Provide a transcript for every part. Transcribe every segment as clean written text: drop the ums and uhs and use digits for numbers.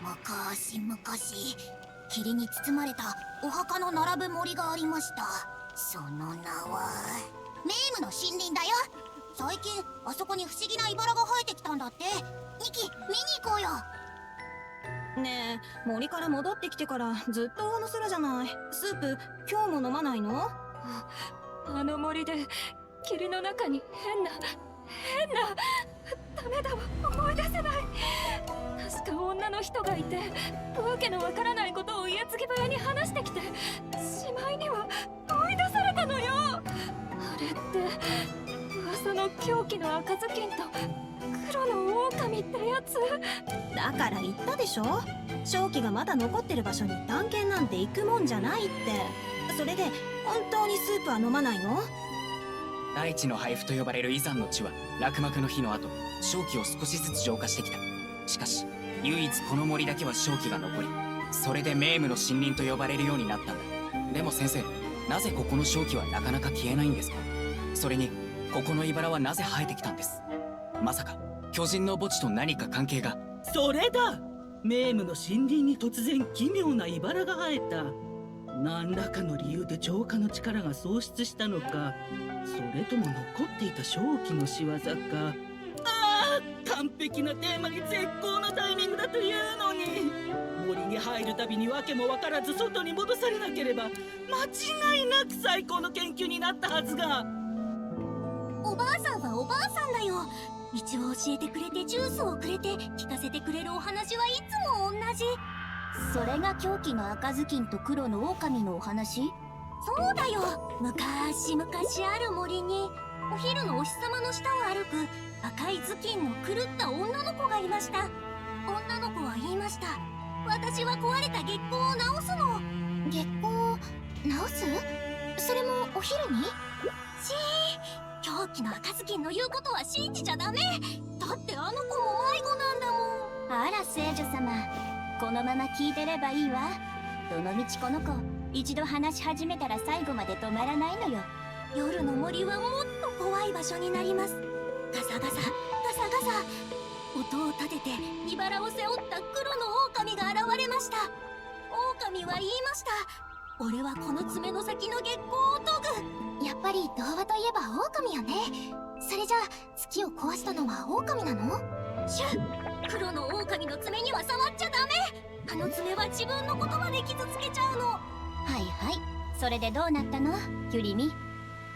昔々、霧に包まれたお墓の並ぶ森がありました。その名はメイムの森林だよ。最近あそこに不思議な茨が生えてきたんだって。ニキ、見に行こうよ。ねえ、森から戻ってきてからずっと上の空じゃない。スープ今日も飲まないの？あの森で霧の中に変なダメだわ、思い出せない。確か女の人がいて、わけのわからないことを家継ぎ早に話してきて、しまいには追い出されたのよ。あれって噂の狂気の赤ずきんと黒の狼ってやつ。だから言ったでしょ、正気がまだ残ってる場所に探検なんて行くもんじゃないって。それで本当にスープは飲まないの？大地の配布と呼ばれるイザンの地は落幕の日の後、瘴気を少しずつ浄化してきた。しかし唯一この森だけは瘴気が残り、それでメイムの森林と呼ばれるようになったんだ。でも先生、なぜここの瘴気はなかなか消えないんですか？それにここの茨はなぜ生えてきたんです？まさか巨人の墓地と何か関係が？それだ！メイムの森林に突然奇妙な茨が生えた。何らかの理由で浄化の力が喪失したのか、それとも残っていた瘴気の仕業か。ああ、完璧なテーマに絶好のタイミングだというのに。森に入るたびに訳も分からず外に戻されなければ間違いなく最高の研究になったはずが。おばあさんはおばあさんだよ。道を教えてくれてジュースをくれて聞かせてくれるお話はいつも同じ。それが狂気の赤ずきんと黒の狼のお話？そうだよ。昔々ある森にお昼のお日様の下を歩く赤い頭巾の狂った女の子がいました。女の子は言いました。私は壊れた月光を直すの。月光を直す？それもお昼に？狂気の赤ずきんの言うことは信じちゃダメ。だってあの子も迷子なんだもん。あら聖女様、このまま聞いてればいいわ。どのみちこの子一度話し始めたら最後まで止まらないのよ。夜の森はもっと怖い場所になります。ガサガサガサガサ、音を立てて茨を背負った黒の狼が現れました。狼は言いました。俺はこの爪の先の月光を研ぐ。やっぱり童話といえば狼よね。それじゃあ月を壊したのは狼なの？シュッ、黒の狼の爪には触っちゃダメ。あの爪は自分のことまで傷つけちゃうの。はいはい、それでどうなったのキュリミ？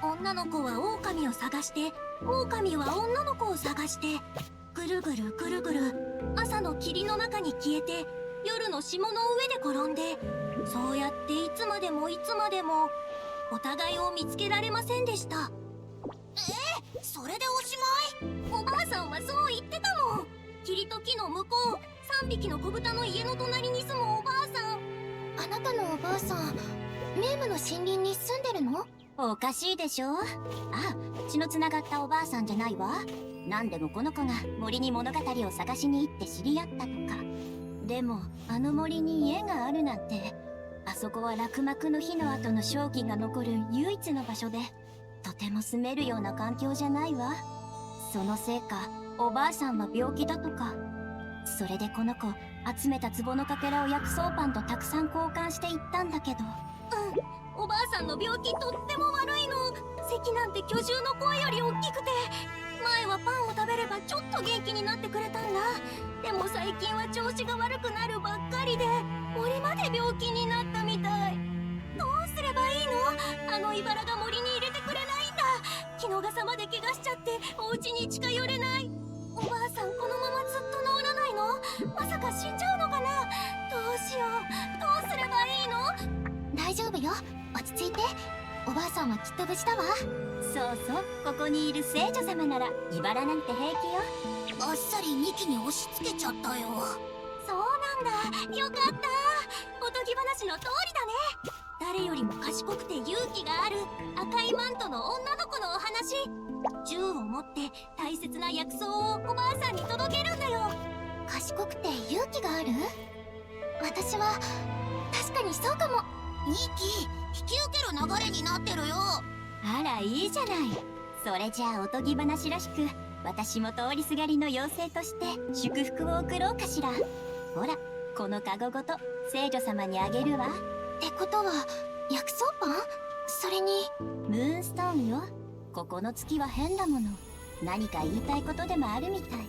女の子は狼を探して、狼は女の子を探して、ぐるぐるぐるぐる朝の霧の中に消えて夜の霜の上で転んで、そうやっていつまでもいつまでもお互いを見つけられませんでした。それでおしまい？おばあさんはそう言ってたもん。霧と木の向こう、3匹の子豚の家の隣に住むおばあさん。あなたのおばあさん、メイムの森林に住んでるの？おかしいでしょ。血のつながったおばあさんじゃないわ。なんでもこの子が森に物語を探しに行って知り合ったとか。でもあの森に家があるなんて、あそこは落幕の日の後の瘴気が残る唯一の場所で、とても住めるような環境じゃないわ。そのせいかおばあさんは病気だとか。それでこの子集めた壺のかけらを薬草パンとたくさん交換していったんだけど。おばあさんの病気とっても悪いの。咳なんて巨獣の声より大きくて、前はパンを食べればちょっと元気になってくれたんだ。でも最近は調子が悪くなるばっかりで、森まで病気になったみたい。どうすればいいの？あの茨が森に入れてくれないんだ。木の傘まで怪我しちゃってお家に近寄れない。おばあさんこのままずっと治らないの？まさか死んじゃうのかな？どうしよう。どうすればいいの？大丈夫よ、落ち着いて。おばあさんはきっと無事だわ。そうそう、ここにいる聖女様なら茨なんて平気よ。あっさり幹に押し付けちゃったよ。そうなんだ、よかった。おとぎ話の通りだね。誰よりも賢くて勇気がある赤いマントの女の子のお話。銃を持って大切な薬草をおばあさんに届けるんだよ。賢くて勇気がある？私は確かにそうかも。ニキ、引き受ける流れになってるよ。あら、いいじゃない。それじゃあおとぎ話らしく、私も通りすがりの妖精として祝福を送ろうかしら。ほら、このカゴごと聖女様にあげるわ。ってことは薬草パン？それにムーンストーンよ。ここの月は変だもの。何か言いたいことでもあるみたい。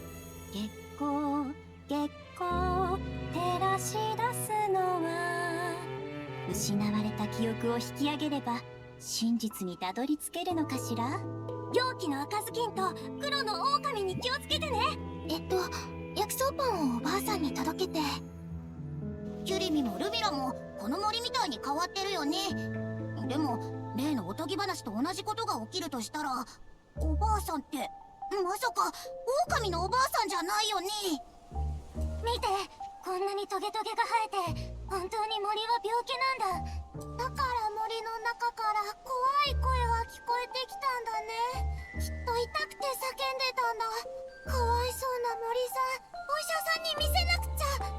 月光月光照らし出すのは、失われた記憶を引き上げれば真実にたどり着けるのかしら。容器の赤ずきんと黒の狼に気をつけてね。薬草パンをおばあさんに届けて。キュリミもルビラもこの森みたいに変わってるよね。でも例のおとぎ話と同じことが起きるとしたら、おばあさんってまさか狼のおばあさんじゃないよね。見て、こんなにトゲトゲが生えて、本当に森は病気なんだ。だから森の中から怖い声が聞こえてきたんだね。きっと痛くて叫んでたんだ。かわいそうな森さん、お医者さんに見せなくちゃ。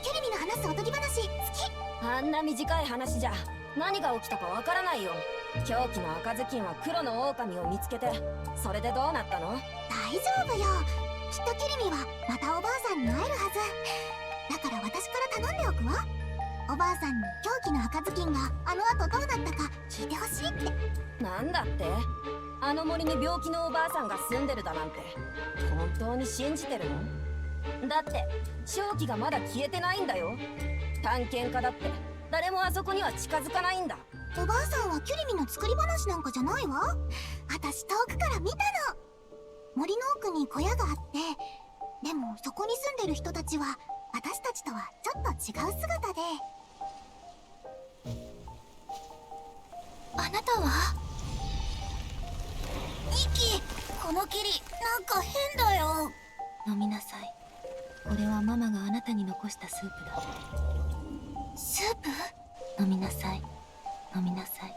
キュリミの話すおとぎ話好き。あんな短い話じゃ何が起きたかわからないよ。狂気の赤ずきんは黒の狼を見つけて、それでどうなったの？大丈夫よ。きっとキュリミはまたおばあさんに会えるはず。だから私から頼んでおくわ。おばあさんに狂気の赤ずきんがあの後どうなったか聞いてほしいって。なんだって？あの森に病気のおばあさんが住んでるだなんて本当に信じてるの？だって正気がまだ消えてないんだよ。探検家だって誰もあそこには近づかないんだ。おばあさんはキュリミの作り話なんかじゃないわ。私遠くから見たの。森の奥に小屋があって、でもそこに住んでる人たちは私たちとはちょっと違う姿で。あなたは？ニキ、この霧なんか変だよ。飲みなさい。これはママがあなたに残したスープだ。スープ？飲みなさい。飲みなさい。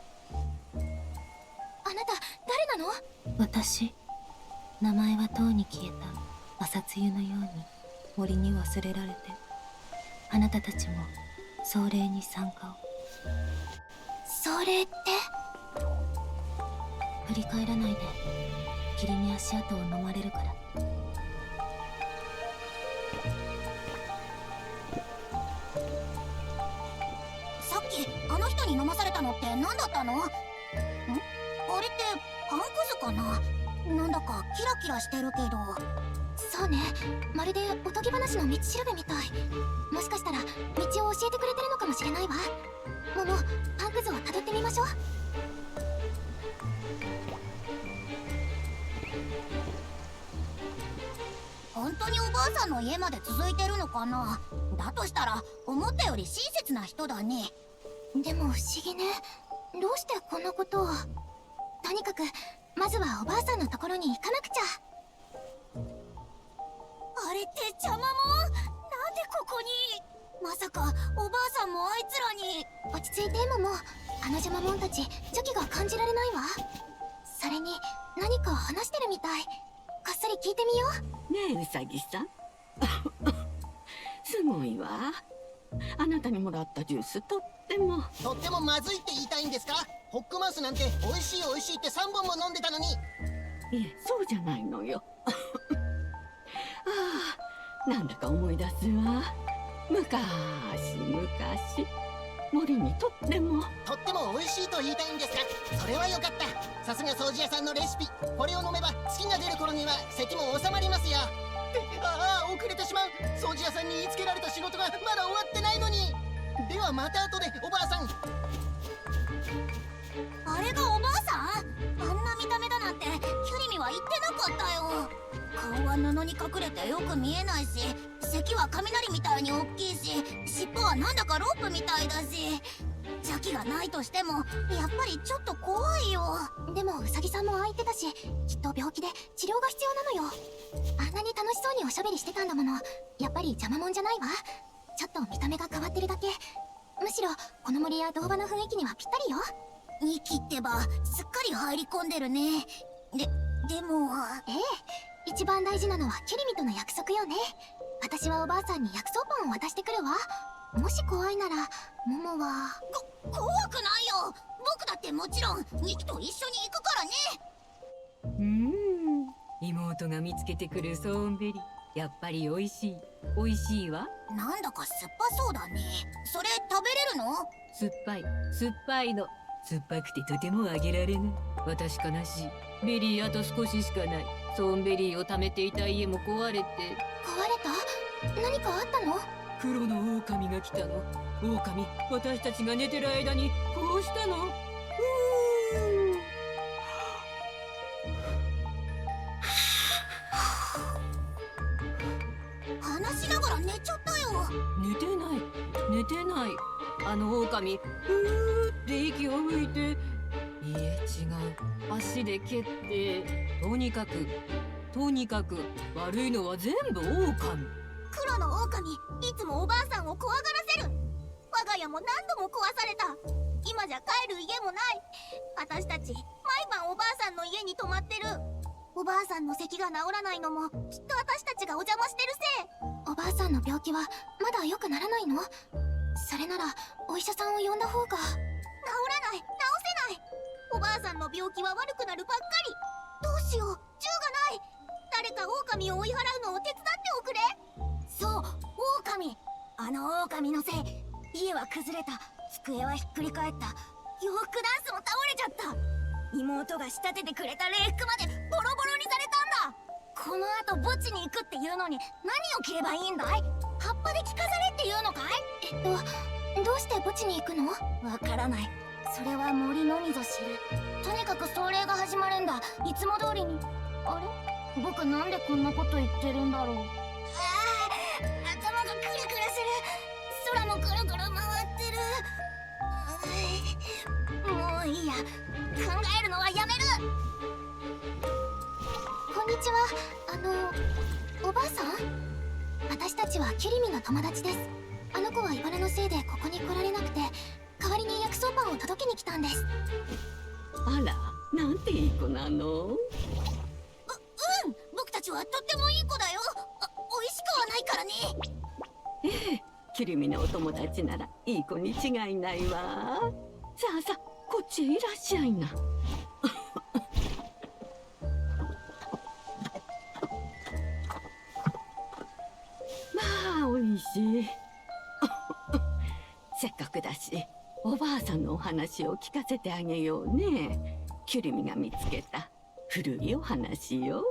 あなた誰なの？私。名前はとうに消えた朝露のように森に忘れられて、あなたたちも壮麗に参加を。それって？振り返らないで。霧に足跡を飲まれるから。さっきあの人に飲まされたのって何だったの？あれってパンくずかな？なんだかキラキラしてるけど。そうね、まるでおとぎ話の道しるべみたい。もしかしたら道を教えてくれてるのかもしれないわ。モモ、パンくずをたどってみましょう。本当におばあさんの家まで続いてるのかな？だとしたら思ったより親切な人だね。でも不思議ね。どうしてこんなことを。とにかくまずはおばあさんのところに行かなくちゃ。あれって邪魔もん？なんでここに？まさかおばあさんもあいつらに。落ち着いてモモ。あの邪魔者たち邪気が感じられないわ。それに何か話してるみたい。こっそり聞いてみよう。ねえウサギさんすごいわ。あなたにもらったジュースとってもまずいって言いたいんですか？ホックマウスなんて美味しい美味しいって3本も飲んでたのに。いえ、そうじゃないのよああ、なんだか思い出すわ。昔森にとっても美味しいと言いたいんですか？それはよかった。さすが掃除屋さんのレシピ。これを飲めば月が出る頃には咳も収まりますよ。遅れてしまう。掃除屋さんに言いつけられた仕事がまだ終わってないのに。ではまた後で。おばあさん、あれがおばあさん？あんな見た目だなんてキュリミは言ってなかったよ。顔は布に隠れてよく見えないし、咳は雷みたいに大きいし、尻尾はなんだかロープみたいだし。邪気がないとしてもやっぱりちょっと怖いよ。でもウサギさんもああ言ってたし、きっと病気で治療が必要なのよ。あんなに楽しそうにおしゃべりしてたんだもの。やっぱり邪魔者じゃないわ。ちょっと見た目が変わってるだけ。むしろこの森や童話の雰囲気にはぴったりよ。ニキってばすっかり入り込んでるね。でも。ええ、一番大事なのはキュリミとの約束よね。私はおばあさんに薬草パンを渡してくるわ。もし怖いならモモは。怖くないよ。僕だってもちろんニキと一緒に行くからね。妹が見つけてくるソーンベリやっぱり美味しい。美味しいわ。なんだか酸っぱそうだね。それ食べれるの？酸っぱい。酸っぱいの。酸っぱくてとてもあげられない。私悲しい。ベリーあと少ししかない。ソーンベリーを貯めていた家も壊れて。壊れた？何かあったの？黒の狼が来たの。狼、私たちが寝てる間にこうしたの。話しながら寝ちゃったよ。寝てない。あの狼、ふーって息を吹いて。いいえ、違う。足で蹴って。とにかく悪いのは全部狼。黒の狼、いつもおばあさんを怖がらせる。我が家も何度も壊された。今じゃ帰る家もない。私たち毎晩おばあさんの家に泊まってる。おばあさんの咳が治らないのもきっと私たちがお邪魔してるせい。おばあさんの病気はまだ良くならないの？それならお医者さんを呼んだ方が。治らない、治せない。おばあさんの病気は悪くなるばっかり。どうしよう、銃がない。誰か狼を追い払うのを手伝っておくれ。そう、狼。あの狼のせい、家は崩れた。机はひっくり返った。洋服ダンスも倒れちゃった。妹が仕立ててくれた礼服までボロボロにされたんだ。この後墓地に行くっていうのに何を着ればいいんだい？葉っぱで着飾れっていうのかい？どうして墓地に行くの？わからない。それは森のみぞ知る。とにかく壮麗が始まるんだ。いつも通りに。あれ？僕なんでこんなこと言ってるんだろう。頭がクラクラする。空もくるくる回ってる。もういいや。考えるのはやめる。こんにちは。おばあさん？私たちはキュリミの友達です。あの子は茨のせいでここに来られなくて、代わりに薬草パンを届けに来たんです。あら、なんていい子なの？僕たちはとってもいい子だよ。美味しくはないからね。ええ、キリミのお友達ならいい子に違いないわ。さあさあ、こっちへいらっしゃいな。まあ、おいしい。せっかくだし、おばあさんのお話を聞かせてあげようね。キュリミが見つけた古いお話よ。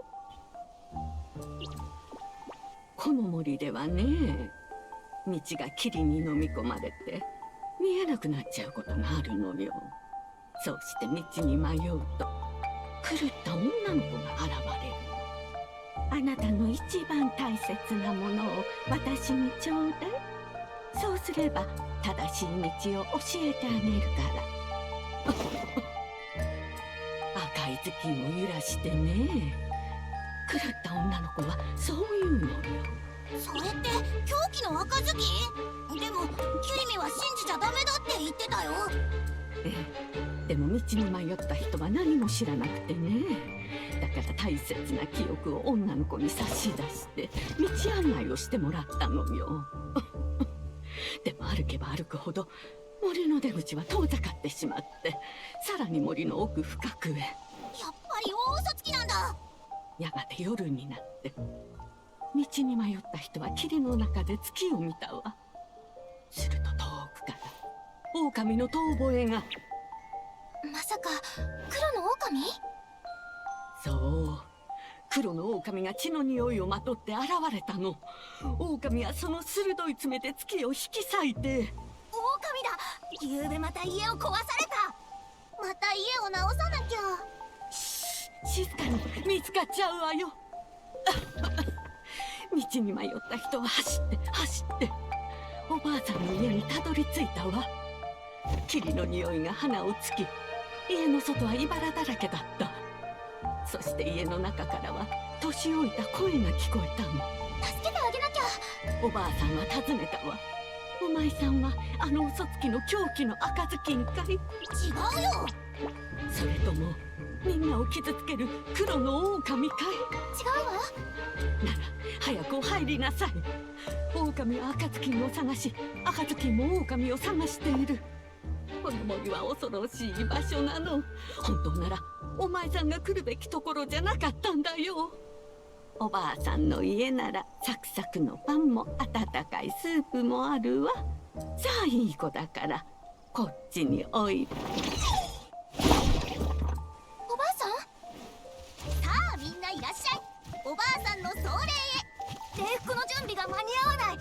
この森ではね、道が霧に飲み込まれて見えなくなっちゃうことがあるのよ。そうして道に迷うと狂った女の子が現れる。あなたの一番大切なものを私にちょうだい。そうすれば正しい道を教えてあげるから。赤い頭巾を揺らしてね。狂った女の子はそう言うのよ。それって狂気の赤ずき？でもキュリミは信じちゃダメだって言ってたよ。ええ、でも道に迷った人は何も知らなくてね。だから大切な記憶を女の子に差し出して道案内をしてもらったのよ。でも歩けば歩くほど森の出口は遠ざかってしまって、さらに森の奥深くへ。やっぱり大嘘つきなんだ。やがて夜になって道に迷った人は霧の中で月を見たわ。すると遠くから狼の遠吠えが。まさか黒の狼？そう、黒の狼が血の匂いをまとって現れたの。狼はその鋭い爪で月を引き裂いて。狼だ。ゆうべまた家を壊された。また家を直さなきゃ。静かに、見つかっちゃうわよ。道に迷った人は走っておばあさんの家にたどり着いたわ。霧の匂いが鼻をつき、家の外は茨だらけだった。そして家の中からは年老いた声が聞こえたの。助けてあげなきゃ。おばあさんは尋ねたわ。お前さんはあの嘘つきの狂気の赤ずきんかい？違うよ。それともみんなを傷つける黒の狼かい？違うわ。なら早くお入りなさい。狼は赤ずきんを探し、赤ずきんも狼を探している。この森は恐ろしい場所なの。本当ならお前さんが来るべきところじゃなかったんだよ。おばあさんの家ならサクサクのパンも温かいスープもあるわ。さあいい子だからこっちにおいで。おばあさん、さあみんないらっしゃい。おばあさんの壮麗へ。礼服の準備が間に合わない。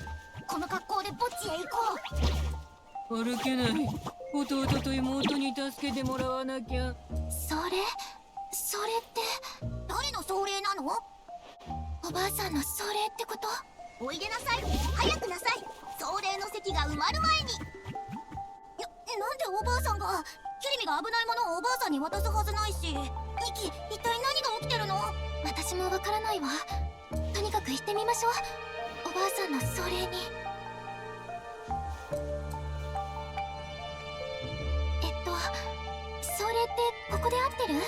この格好で墓地へ行こう。歩けない。弟と妹に助けてもらわなきゃ。それって誰の壮麗なの？おばあさんの壮麗ってこと？おいでなさい、早くなさい。壮麗の席が埋まる前に。なんでおばあさんがキリミが危ないものをおばあさんに渡すはずないし。ニキ、一体何が起きてるの？私もわからないわ。とにかく行ってみましょう。おばあさんの壮麗に。壮麗ってここで合ってる？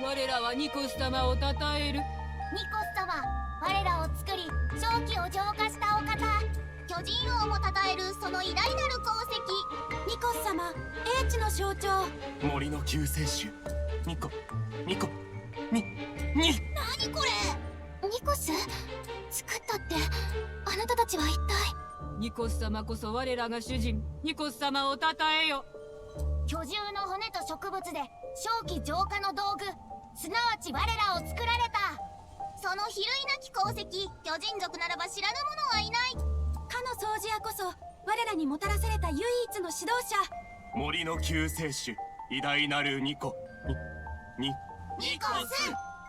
我らはニコス様をたたえる。ニコス様、我らを作り正気を浄化したお方、巨人王もたたえるその偉大なる功績。ニコス様、英知の象徴。森の救世主ニコ何これ？ニコス作ったって、あなたたちは一体？ニコス様こそ我らが主人。ニコス様をたたえよ。巨獣の骨と植物で正気浄化の道具、すなわち我らを作られた。その比類なき功績、巨人族ならば知らぬ者はいない。かの掃除屋こそ我らにもたらされた唯一の指導者。森の救世主偉大なるニコニコス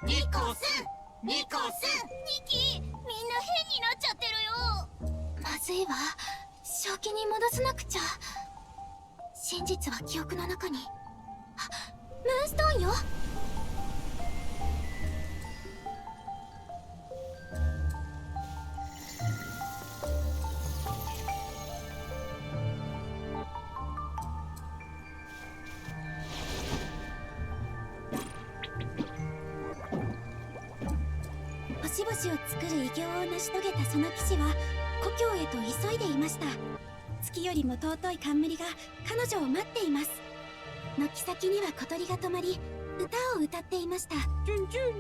ニキ、みんな変になっちゃってるよ。まずいわ、正気に戻さなくちゃ。真実は記憶の中に。あ、ムーンストーンよ。星々を作る偉業を成し遂げたその騎士は故郷へと急いでいました。月よりも尊い冠が彼女を待っています。軒先には小鳥が止まり歌を歌っていました。チュンチュン。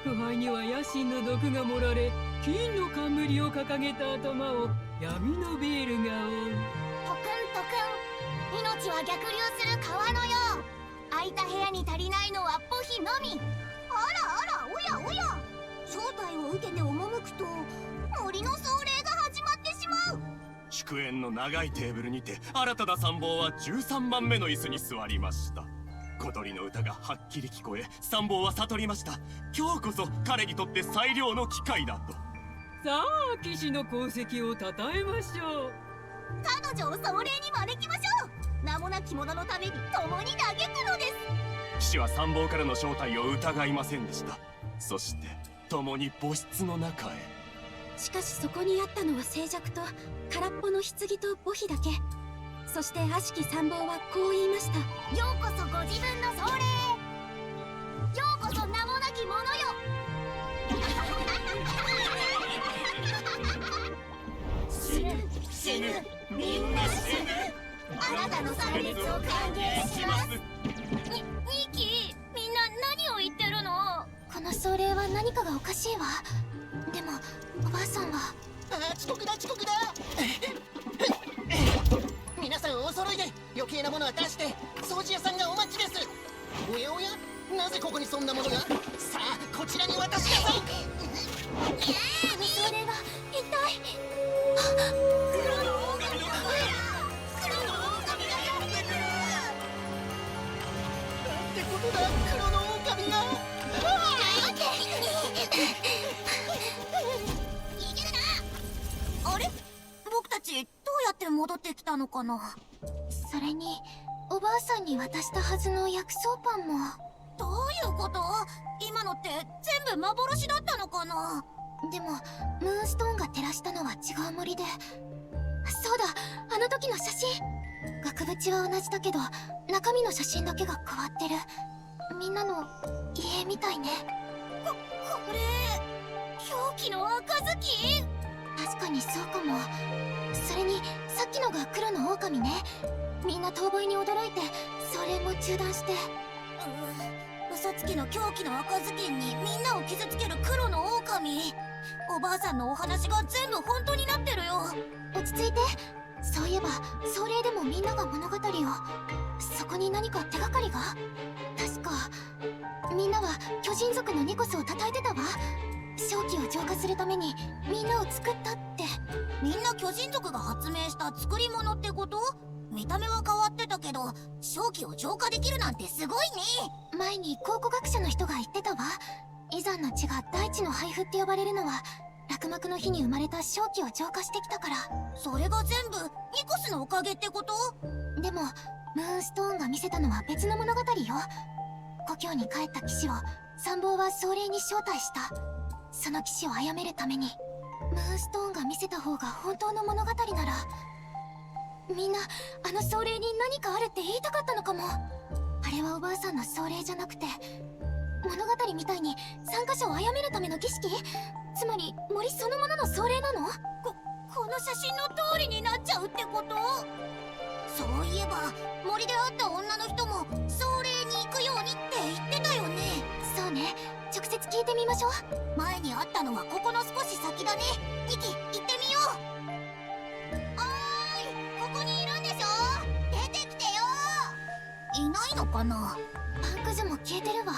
祝杯には野心の毒が盛られ、金の冠を掲げた頭を闇のベールが覆う。トクントクン、命は逆流する川のよう。空いた部屋に足りないのは墓碑のみ。あらあら、おやおや、招待を受けて赴くと森の壮麗が始まってしまう。祝宴の長いテーブルにて新たな参謀は13番目の椅子に座りました。小鳥の歌がはっきり聞こえ、参謀は悟りました。今日こそ彼にとって最良の機会だと。さあ騎士の功績をたたえましょう。彼女を壮麗に招きましょう。名もなき者のために共に嘆くのです。騎士は参謀からの招待を疑いませんでした。そして共に墓室の中へ。しかしそこにあったのは静寂と空っぽの棺と墓碑だけ。そして悪しき参謀はこう言いました。ようこそご自分の壮麗へ。ようこそ名もなき者よ。死ぬみんな死ぬ。あなたの参列を歓迎します。ニキ、みんな何を言ってるの？この壮麗は何かがおかしいわ。でもおばあさんは。遅刻だ遅刻だ。皆さんお揃いで余計なものは出して。掃除屋さんがお待ちです。おやおや、なぜここにそんなものが。さあこちらに渡しなさい。この壮麗は一体。黒の狼の声だ。黒の狼がやってくる。なんてことだ、黒の狼が。あれ、僕たちどうやって戻ってきたのかな。それにおばあさんに渡したはずの薬草パンも。どういうこと？今のって全部幻だったのかな。でもムーンストーンが照らしたのは違う森で。そうだ、あの時の写真。額縁は同じだけど中身の写真だけが変わってる。みんなの家みたいね。これ狂気の赤ずき？確かにそうかも。それにさっきのが黒の狼ね。みんな遠吠えに驚いてそれも中断して。嘘つつきの狂気の赤ずきんにみんなを傷つける黒の狼。おばあさんのお話が全部本当になってるよ。落ち着いて。そういえば壮霊でもみんなが物語を。そこに何か手がかりが。確かみんなは巨人族のニコスを称えてたわ。正気を浄化するためにみんなを作ったって。みんな巨人族が発明した作り物ってこと？見た目は変わってたけど正気を浄化できるなんてすごいね。前に考古学者の人が言ってたわ。イザンの血が大地の配布って呼ばれるのは落幕の日に生まれた正気を浄化してきたから。それが全部ニコスのおかげってこと？でもムーンストーンが見せたのは別の物語よ。故郷に帰った騎士を参謀は壮霊に招待した。その騎士を殺めるためにムーンストーンが見せた方が本当の物語なら、みんなあの壮霊に何かあるって言いたかったのかも。あれはおばあさんの壮霊じゃなくて物語みたいに参加者を殺めるための儀式？つまり森そのものの壮霊なの？この写真の通りになっちゃうってこと？そういえば森で会った女の人も壮霊に行くようにって言ってたよね。そうね、直接聞いてみましょう。前に会ったのはここの少し先だね。ニキ、行ってみよう。おーい、ここにいるんでしょ？出てきてよ。いないのかな？パンくずも消えてるわ。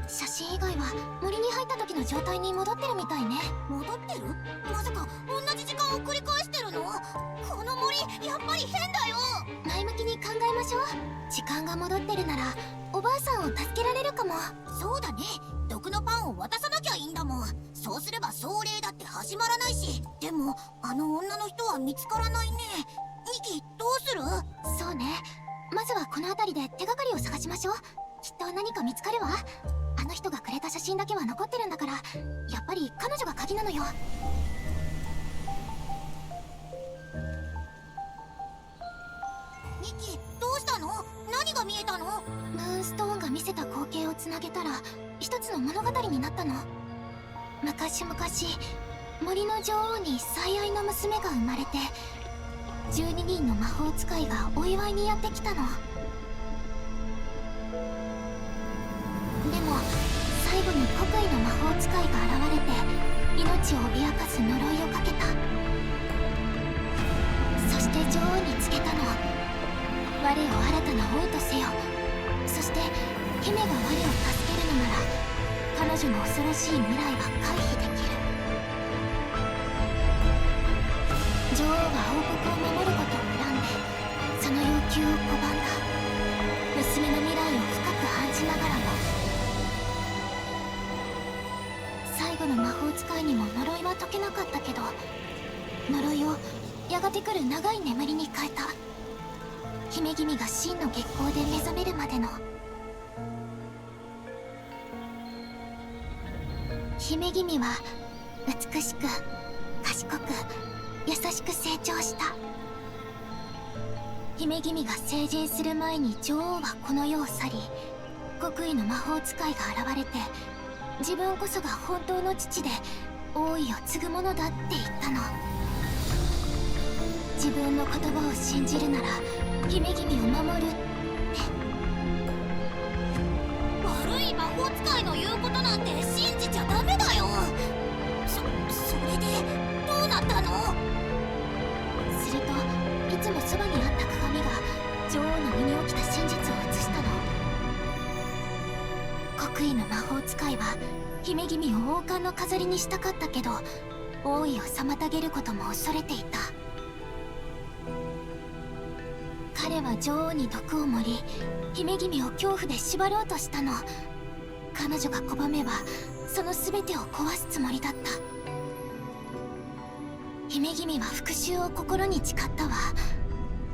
写真以外は森に入った時の状態に戻ってるみたいね。戻ってる？まさか同じ時間を繰り返してるの？この森やっぱり変だよ。前向きに考えましょう。時間が戻ってるならおばあさんを助けられるかも。そうだね、毒のパンを渡さなきゃいいんだもん。そうすれば壮霊だって始まらないし。でもあの女の人は見つからないね。ニキ、どうする？そうね、まずはこの辺りで手がかりを探しましょう。きっと何か見つかるわ。あの人がくれた写真だけは残ってるんだから、やっぱり彼女が鍵なのよ。ニキ、どうしたの？何が見えたの？ムーンストーンが見せた光景をつなげたら一つの物語になったの。昔々森の女王に最愛の娘が生まれて、12人の魔法使いがお祝いにやってきたの。でも最後に国威の魔法使いが現れて命を脅かす呪いをかけた。そして女王に告げたの。我を新たな王とせよ。そして姫が我を助けるのなら彼女の恐ろしい未来は回避できる。女王は王国を守ることを選んでその要求を拒んだ。娘の未来を深く案じながらも最後の魔法使いにも呪いは解けなかったけど、呪いをやがて来る長い眠りに変えた。姫君が真の月光で目覚めるまでの。姫君は美しく賢く優しく成長した。姫君が成人する前に女王はこの世を去り、国威の魔法使いが現れて自分こそが本当の父で王位を継ぐものだって言ったの。自分の言葉を信じるなら姫君を守るって。悪い魔法使いの言うことなんて信じちゃダメだよ。それでどうなったの？するといつもそばにあった鏡が女王の身に起きた真実を映したの。国威の魔法使いは姫君を王冠の飾りにしたかったけど王位を妨げることも恐れていた。彼は女王に毒を盛り姫君を恐怖で縛ろうとしたの。彼女が拒めばその全てを壊すつもりだった。姫君は復讐を心に誓ったわ。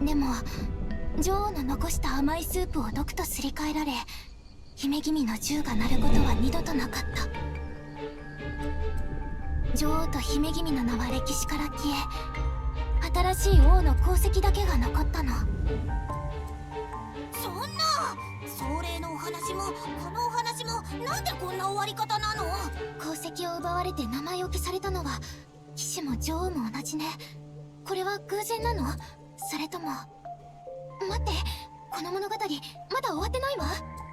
でも女王の残した甘いスープを毒とすり替えられ姫君の銃が鳴ることは二度となかった。女王と姫君の名は歴史から消え、新しい王の功績だけが残ったの。そんな壮霊のお話もこのお話もなんでこんな終わり方なの？功績を奪われて名前を消されたのは騎士も女王も同じね。これは偶然なの？それとも。待って、この物語まだ終わってないわ。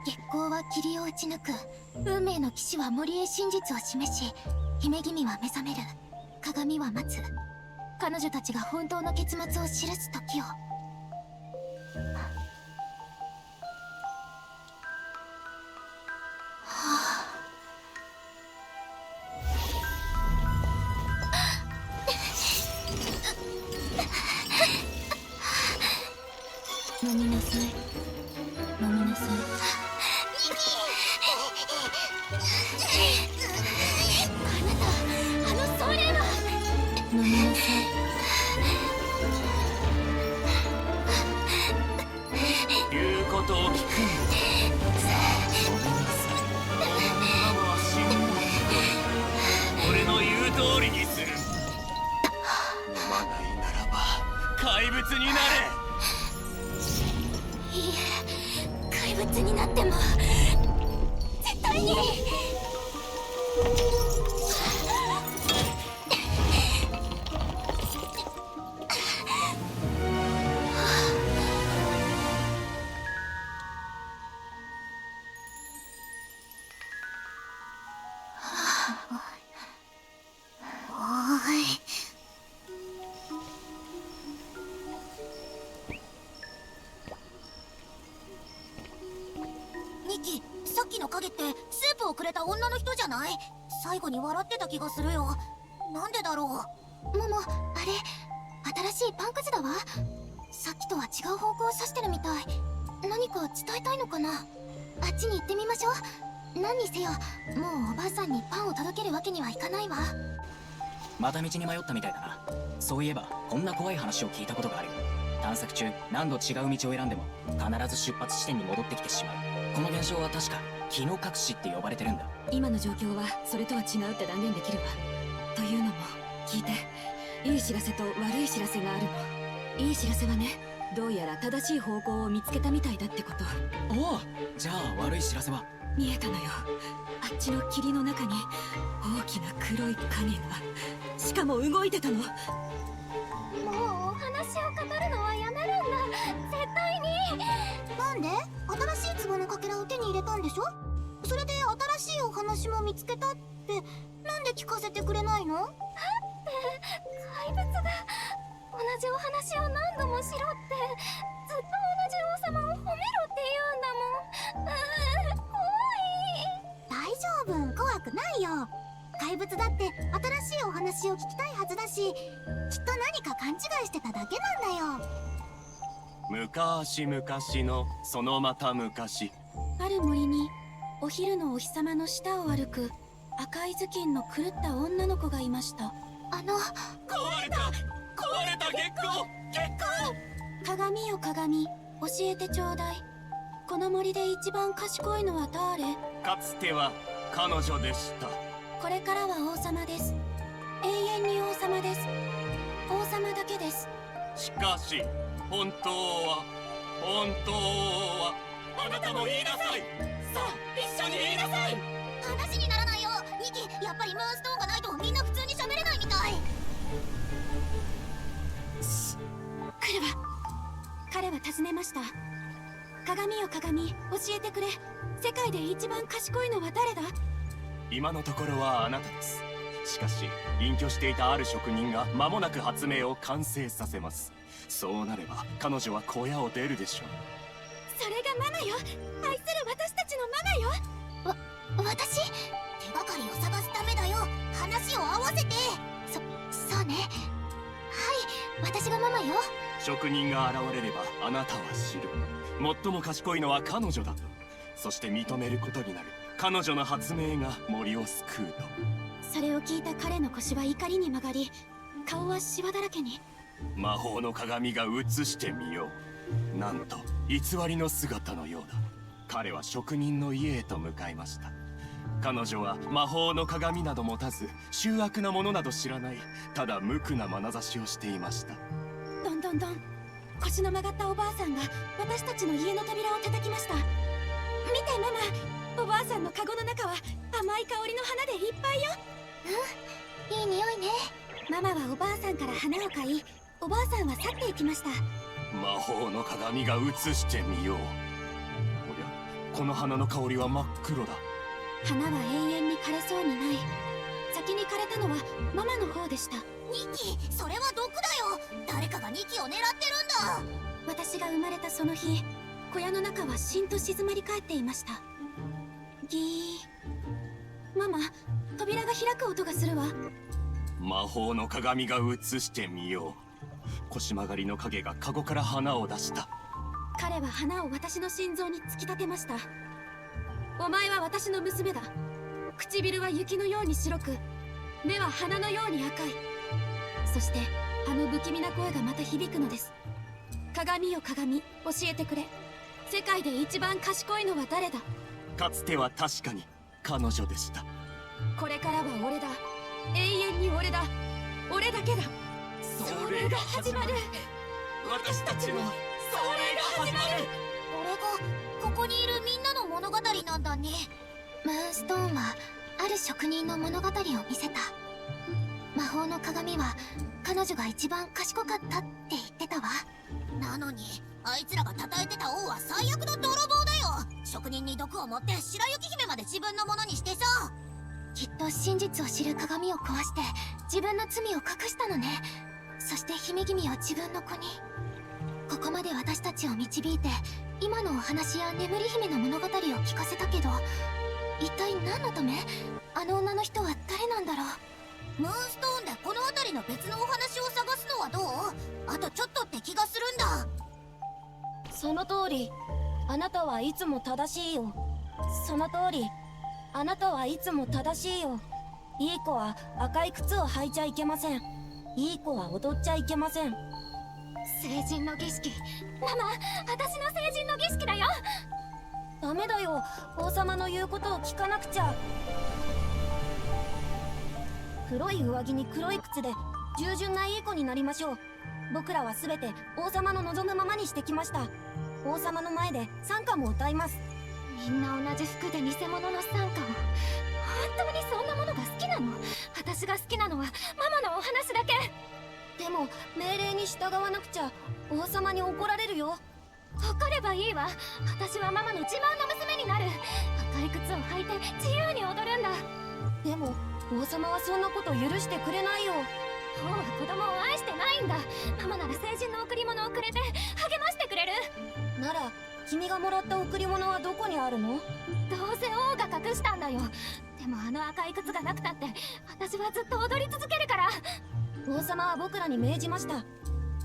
月光は霧を打ち抜く。運命の騎士は森へ真実を示し、姫君は目覚める。鏡は待つ。彼女たちが本当の結末を記す時を。飲みなさい。飲みなさい。あなた、あの壮霊は。飲みなさい。言うことを聞くんだ。さあ飲みなさい。お前のママは死んだ。俺の言う通りにする。飲まないならば怪物になれ。いいえ、怪物になっても絶対に。ニキ、さっきの影ってスープをくれた女の人じゃない？最後に笑ってた気がするよ。なんでだろう。モモ、あれ新しいパンくずだわ。さっきとは違う方向を指してるみたい。何か伝えたいのかな。あっちに行ってみましょう。何にせよ、もうおばあさんにパンを届けるわけにはいかないわ。また道に迷ったみたいだな。そういえばこんな怖い話を聞いたことがある。探索中何度違う道を選んでも必ず出発地点に戻ってきてしまう。この現象は確か気の隠しって呼ばれてるんだ。今の状況はそれとは違うって断言できるわ。というのも聞いて、いい知らせと悪い知らせがあるの。いい知らせはね、どうやら正しい方向を見つけたみたいだってこと。おお、じゃあ悪い知らせは？見えたのよ。あっちの霧の中に大きな黒い影が、しかも動いてたの。もうお話を語るのはやめるんだ。絶対に。なんで？新しい壺のかけらを手に入れたんでしょ？それで新しいお話も見つけたって、なんで聞かせてくれないの？怪物が同じお話を何度もしろって、ずっと同じ王様を褒めろって言うんだもん。大丈夫、怖くないよ。怪物だって新しいお話を聞きたいはずだし、きっと何か勘違いしてただけなんだよ。昔々のそのまた昔。ある森にお昼のお日様の下を歩く赤い頭巾の狂った女の子がいました。壊れた月光。鏡よ鏡、教えてちょうだい。この森で一番賢いのは誰？かつては彼女でした。これからは王様です。永遠に王様です。王様だけです。しかし本当はあなたも言いなさい。さあ一緒に言いなさい。話にならないよ。ニキ、やっぱりムーンストーンがないとみんな普通に喋れないみたい。来るわ。彼は尋ねました。鏡よ鏡、教えてくれ。世界で一番賢いのは誰だ？今のところはあなたです。しかし隠居していたある職人が間もなく発明を完成させます。そうなれば彼女は小屋を出るでしょう。それがママよ。愛する私たちのママよ。私？手がかりを探すためだよ。話を合わせて。そうね。はい、私がママよ。職人が現れればあなたは知る。最も賢いのは彼女だと。そして認めることになる。彼女の発明が森を救うと。それを聞いた彼の腰は怒りに曲がり、顔はシワだらけに。魔法の鏡が映してみよう。なんと偽りの姿のようだ。彼は職人の家へと向かいました。彼女は魔法の鏡など持たず、醜悪なものなど知らない、ただ無垢な眼差しをしていました。どんどんどん。腰の曲がったおばあさんが私たちの家の扉を叩きました。見てママ、おばあさんのカゴの中は甘い香りの花でいっぱいよ。いい匂いね。ママはおばあさんから花を買い、おばあさんは去っていきました。魔法の鏡が映してみよう。おや、この花の香りは真っ黒だ。花は永遠に枯れそうにない。先に枯れたのはママの方でした。ニキ、それは毒だよ。誰かがニキを狙ってるんだ。私が生まれたその日、小屋の中はしんと静まり返っていました。ギー。ママ、扉が開く音がするわ。魔法の鏡が映してみよう。腰曲がりの影がカゴから花を出した。彼は花を私の心臓に突き立てました。お前は私の娘だ。唇は雪のように白く、目は花のように赤い。そしてあの不気味な声がまた響くのです。鏡よ鏡、教えてくれ。世界で一番賢いのは誰だ。かつては確かに彼女でした。これからは俺だ。永遠に俺だ。俺だけだ。それが始まる。私たちもそれが始まる。これがここにいるみんなの物語なんだね。ムーンストーンはある職人の物語を見せた。魔法の鏡は彼女が一番賢かったって言ってたわ。なのにあいつらが称えてた王は最悪の泥棒だよ。職人に毒を持って白雪姫まで自分のものにしてさ。きっと真実を知る鏡を壊して自分の罪を隠したのね。そして姫君を自分の子に。ここまで私たちを導いて今のお話や眠り姫の物語を聞かせたけど、一体何のため？あの女の人は誰なんだろう。ムーンストーンでこの辺りの別のお話を探すのはどう？あとちょっとって気がするんだ。その通り。あなたはいつも正しいよ。その通り。あなたはいつも正しいよ。いい子は赤い靴を履いちゃいけません。いい子は踊っちゃいけません。成人の儀式。ママ、私の成人の儀式だよ。ダメだよ。王様の言うことを聞かなくちゃ。黒い上着に黒い靴で従順ないい子になりましょう。僕らは全て王様の望むままにしてきました。王様の前で賛歌も歌います。みんな同じ服で偽物の賛歌を。本当にそんなものが好きなの？私が好きなのはママのお話だけ。でも命令に従わなくちゃ王様に怒られるよ。怒ればいいわ。私はママの自慢の娘になる。赤い靴を履いて自由に踊るんだ。でも王様はそんなこと許してくれないよ。王は子供を愛してないんだ。ママなら成人の贈り物をくれて励ましてくれる。なら君がもらった贈り物はどこにあるの？どうせ王が隠したんだよ。でもあの赤い靴がなくたって私はずっと踊り続けるから。王様は僕らに命じました。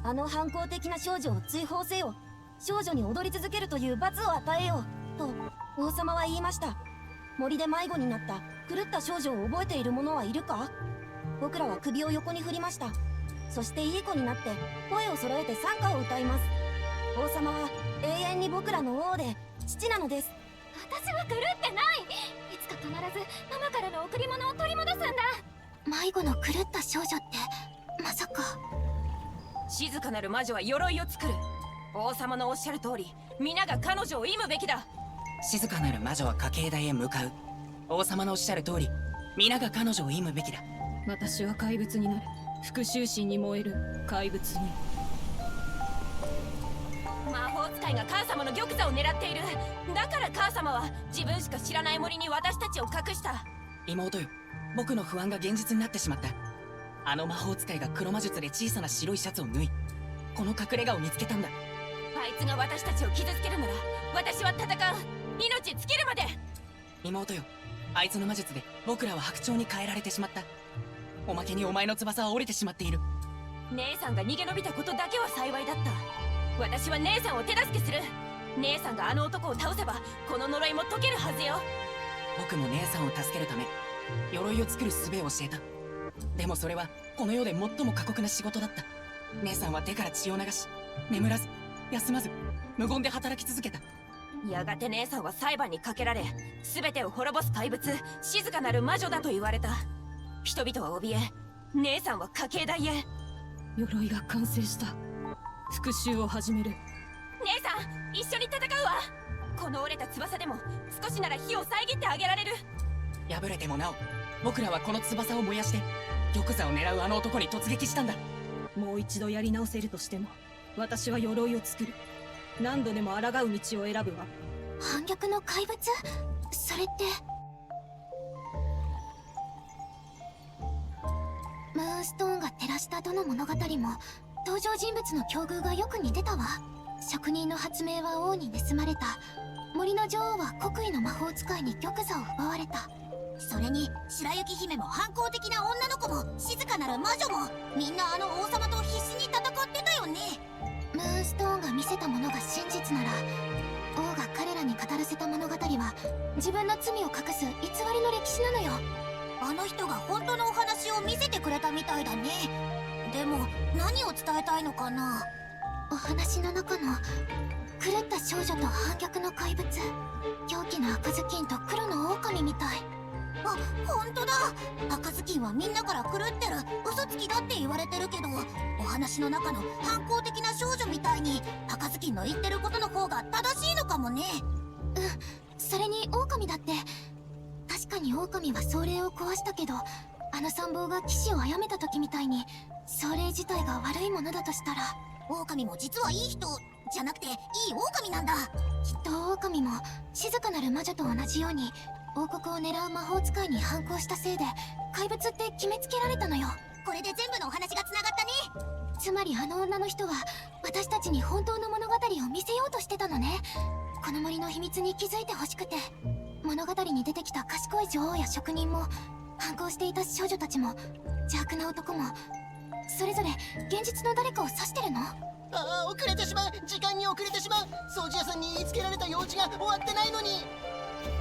あの反抗的な少女を追放せよ。少女に踊り続けるという罰を与えようと王様は言いました。森で迷子になった狂った少女を覚えている者はいるか？僕らは首を横に振りました。そしていい子になって声を揃えて賛歌を歌います。王様は永遠に僕らの王で父なのです。私は狂ってない。いつか必ずママからの贈り物を取り戻すんだ。迷子の狂った少女ってまさか。静かなる魔女は鎧を作る。王様のおっしゃる通り、皆が彼女を忌むべきだ。静かなる魔女は家系台へ向かう。王様のおっしゃる通り、皆が彼女を忌むべきだ。私は怪物になる。復讐心に燃える怪物に。魔法使いが母様の玉座を狙っている。だから母様は自分しか知らない森に私たちを隠した。妹よ、僕の不安が現実になってしまった。あの魔法使いが黒魔術で小さな白いシャツを縫い、この隠れ家を見つけたんだ。あいつが私たちを傷つけるなら私は戦う。命尽きるまで。妹よ、あいつの魔術で僕らは白鳥に変えられてしまった。おまけにお前の翼は折れてしまっている。姉さんが逃げ延びたことだけは幸いだった。私は姉さんを手助けする。姉さんがあの男を倒せばこの呪いも解けるはずよ。僕も姉さんを助けるため鎧を作る術を教えた。でもそれはこの世で最も過酷な仕事だった。姉さんは手から血を流し、眠らず休まず無言で働き続けた。やがて姉さんは裁判にかけられ、全てを滅ぼす怪物、静かなる魔女だと言われた。人々は怯え、姉さんは家系台へ。鎧が完成した。復讐を始める。姉さん、一緒に戦うわ。この折れた翼でも少しなら火を遮ってあげられる。破れてもなお、僕らはこの翼を燃やして玉座を狙うあの男に突撃したんだ。もう一度やり直せるとしても私は鎧を作る。何度でも抗う道を選ぶわ。反逆の怪物？それってムーンストーンが照らしたどの物語も登場人物の境遇がよく似てたわ。職人の発明は王に盗まれた。森の女王は国威の魔法使いに玉座を奪われた。それに白雪姫も反抗的な女の子も静かなる魔女もみんなあの王様と必死に戦ってたよね。ムーンストーンが見せたものが真実なら、王が彼らに語らせた物語は自分の罪を隠す偽りの歴史なのよ。あの人が本当のお話を見せてくれたみたいだね。でも何を伝えたいのかな。お話の中の狂った少女と反逆の怪物、狂気の赤ずきんと黒の狼みたい。あ、本当だ。赤ずきんはみんなから狂ってる、嘘つきだって言われてるけど、お話の中の反抗的な少女みたいに赤ずきんの言ってることの方が正しいのかもね。それに狼だって、確かに狼は壮霊を壊したけど、あの参謀が騎士を殺めた時みたいに壮霊自体が悪いものだとしたら、狼も実はいい人じゃなくていい狼なんだ。きっと狼も静かなる魔女と同じように王国を狙う魔法使いに反抗したせいで怪物って決めつけられたのよ。これで全部のお話がつながったね。つまりあの女の人は私たちに本当の物語を見せようとしてたのね。この森の秘密に気づいてほしくて。物語に出てきた賢い女王や職人も反抗していた少女たちも邪悪な男もそれぞれ現実の誰かを指してるの？ああ、遅れてしまう。時間に遅れてしまう。掃除屋さんに言いつけられた用事が終わってないのに。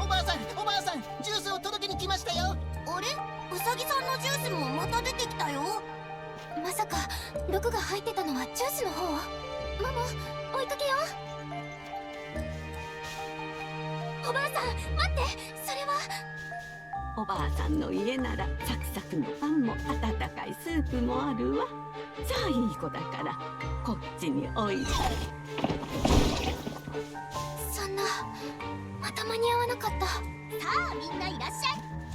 おばあさん、おばあさん、ジュースを届けに来ましたよ。あれ、うさぎさんのジュースもまた出てきたよ。まさか毒が入ってたのはジュースの方？ママ、追いかけよう。おばあさん、待って、それは。おばあさんの家ならサクサクのパンも温かいスープもあるわ。さあいい子だからこっちにおいで。そんな、また間に合わなかった。さあみんないらっしゃ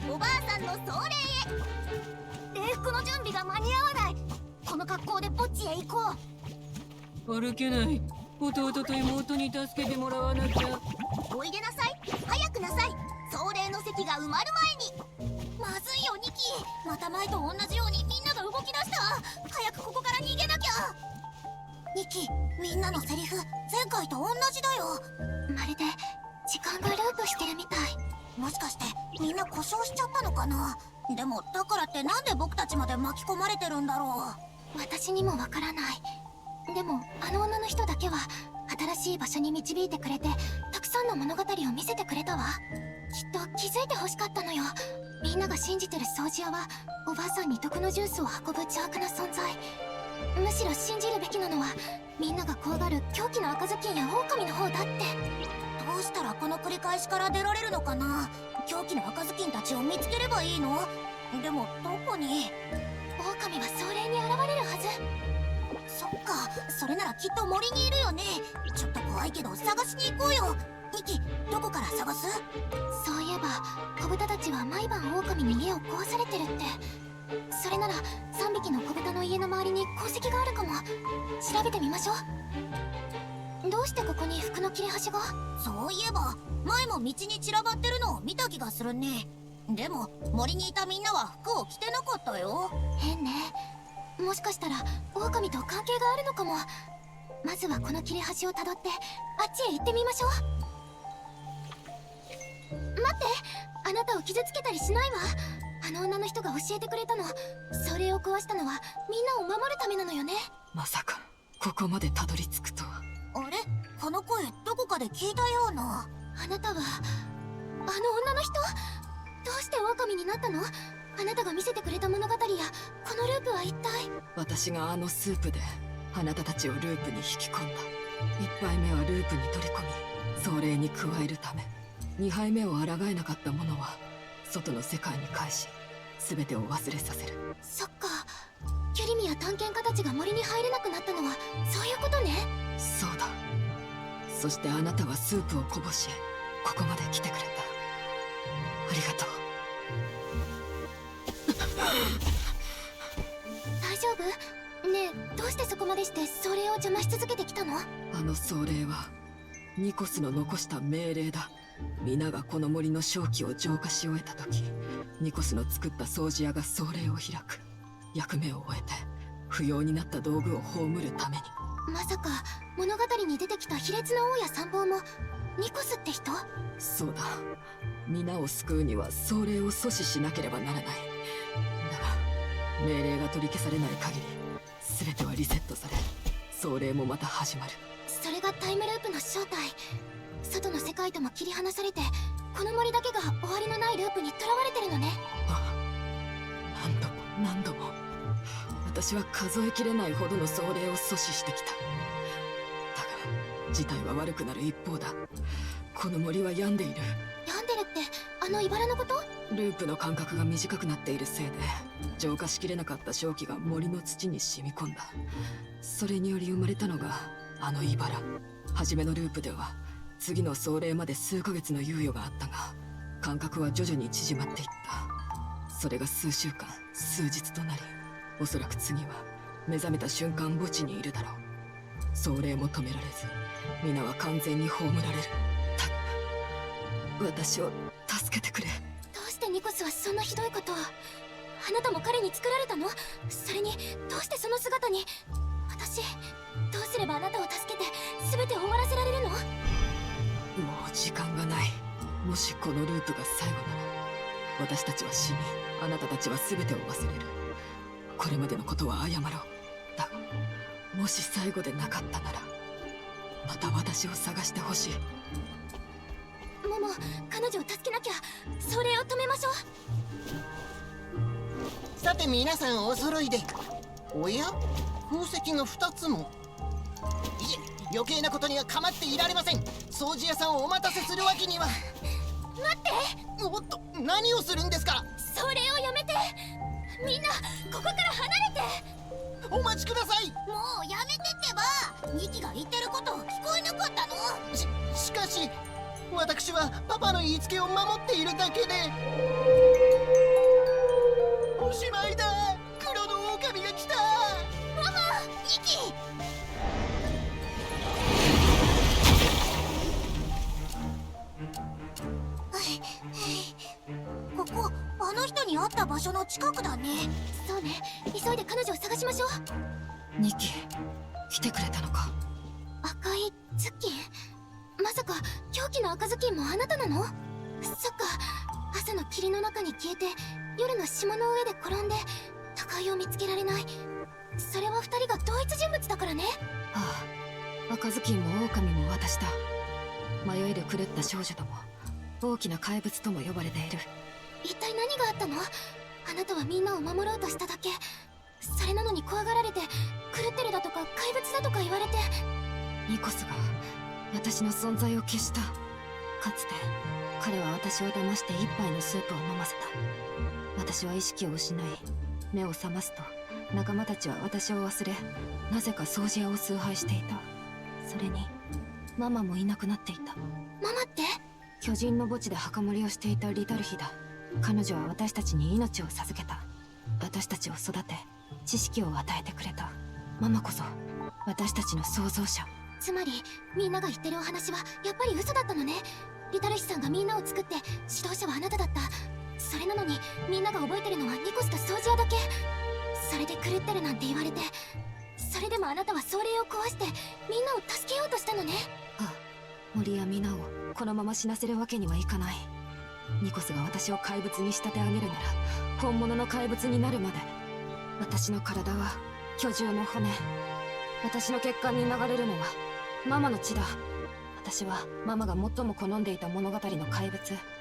い。おばあさんの壮霊へ。礼服の準備が間に合わない。この格好で墓地へ行こう。歩けない。弟と妹に助けてもらわなきゃ。おいでなさい。早くなさい。壮霊の席が埋まる前に。まずいよニキ。また前と同じようにみんなが動き出した。早くここから逃げなきゃ。ニキ、みんなのセリフ前回と同じだよ。まるで時間がループしてるみたい。もしかしてみんな故障しちゃったのかな。でもだからってなんで僕たちまで巻き込まれてるんだろう。私にもわからない。でもあの女の人だけは新しい場所に導いてくれてたくさんの物語を見せてくれたわ。きっと気づいてほしかったのよ。みんなが信じてる掃除屋はおばあさんに毒のジュースを運ぶ邪悪な存在。むしろ信じるべきなのはみんなが怖がる狂気の赤ずきんや狼の方だって。どうしたらこの繰り返しから出られるのかな。狂気の赤ずきんたちを見つければいいの。でもどこに。狼は壮霊に現れるはず。そっか、それならきっと森にいるよね。ちょっと怖いけど探しに行こうよ。ニキ、どこから探す？そういえば子豚たちは毎晩狼に家を壊されてるって。それなら3匹の子豚の家の周りに痕跡があるかも。調べてみましょう。どうしてここに服の切れ端が？そういえば前も道に散らばってるのを見た気がするね。でも森にいたみんなは服を着てなかったよ。変ね。もしかしたら狼と関係があるのかも。まずはこの切れ端をたどってあっちへ行ってみましょう。待って、あなたを傷つけたりしないわ。あの女の人が教えてくれたの。それを壊したのはみんなを守るためなのよね。まさかここまでたどり着くとは。あれ、この声どこかで聞いたような。あなたはあの女の人？どうして狼になったの？あなたが見せてくれた物語やこのループは一体。私があのスープであなたたちをループに引き込んだ。1杯目はループに取り込み壮霊に加えるため、2杯目を抗えなかった者は外の世界に返し全てを忘れさせる。そっか、キュリミや探検家たちが森に入れなくなったのはそういうことね。そうだ。そしてあなたはスープをこぼしここまで来てくれた。ありがとう。大丈夫？ねえ、どうしてそこまでして壮霊を邪魔し続けてきたの？あの壮霊はニコスの残した命令だ。皆がこの森の瘴気を浄化し終えた時、ニコスの作った掃除屋が壮霊を開く。役目を終えて不要になった道具を葬るために。まさか物語に出てきた卑劣な王や参謀もニコスって人？そうだ。皆を救うには壮霊を阻止しなければならない。だが命令が取り消されない限り全てはリセットされ、壮霊もまた始まる。それがタイムループの正体。外の世界とも切り離されて、この森だけが終わりのないループにとらわれてるのね。ああ、何度も何度も私は数えきれないほどの壮霊を阻止してきた。だが事態は悪くなる一方だ。この森は病んでいる。病んでるってあの茨のこと？ループの間隔が短くなっているせいで浄化しきれなかった瘴気が森の土に染み込んだ。それにより生まれたのがあの茨。初めのループでは次の壮霊まで数ヶ月の猶予があったが、間隔は徐々に縮まっていった。それが数週間、数日となり、おそらく次は目覚めた瞬間墓地にいるだろう。壮霊も止められず、皆は完全に葬られる。私を助けてくれ。どうしてニコスはそんなひどいことを？あなたも彼に作られたの？それにどうしてその姿に？私どうすればあなたを助けて全てを終わらせられるの？もう時間がない。もしこのループが最後なら、私たちは死に、あなたたちは全てを忘れる。これまでのことは謝ろう。だがもし最後でなかったなら、また私を探してほしい。モモ、彼女を助けなきゃ。それを止めましょう。さて皆さんお揃いで。おや、宝石が2つも。いえ、余計なことには構っていられません。掃除屋さんをお待たせするわけには。待って。おっと、何をするんですか？それをやめて。みんなここから離れて。お待ちください。もうやめてってば。ニキが言ってること聞こえなかったの？しかし私はパパの言いつけを守っているだけで。おしまいだ。黒の狼が来た。ママ、ニキ。ここあの人に会った場所の近くだね。そうね、急いで彼女を探しましょう。ニキ、来てくれたのか。赤いズッキン？まさか狂気の赤ずきんもあなたなの？そっか、朝の霧の中に消えて夜の霜の上で転んで高いを見つけられない。それは二人が同一人物だからね。ああ、赤ずきんも狼も私だ。迷いで狂った少女とも大きな怪物とも呼ばれている。一体何があったの？あなたはみんなを守ろうとしただけ。それなのに怖がられて狂ってるだとか怪物だとか言われて。ニコスが私の存在を消した。かつて彼は私を騙して一杯のスープを飲ませた。私は意識を失い、目を覚ますと仲間たちは私を忘れ、なぜか掃除屋を崇拝していた。それにママもいなくなっていた。ママって？巨人の墓地で墓守りをしていたリタルヒだ。彼女は私たちに命を授けた。私たちを育て知識を与えてくれた。ママこそ私たちの創造者。つまりみんなが言ってるお話はやっぱり嘘だったのね。リタルシさんがみんなを作って指導者はあなただった。それなのにみんなが覚えてるのはニコスと掃除屋だけ。それで狂ってるなんて言われて、それでもあなたは壮霊を壊してみんなを助けようとしたのね。ああ、森や皆をこのまま死なせるわけにはいかない。ニコスが私を怪物に仕立て上げるなら本物の怪物になるまで。私の体は巨獣の骨。私の血管に流れるのはママの血だ。私はママが最も好んでいた物語の怪物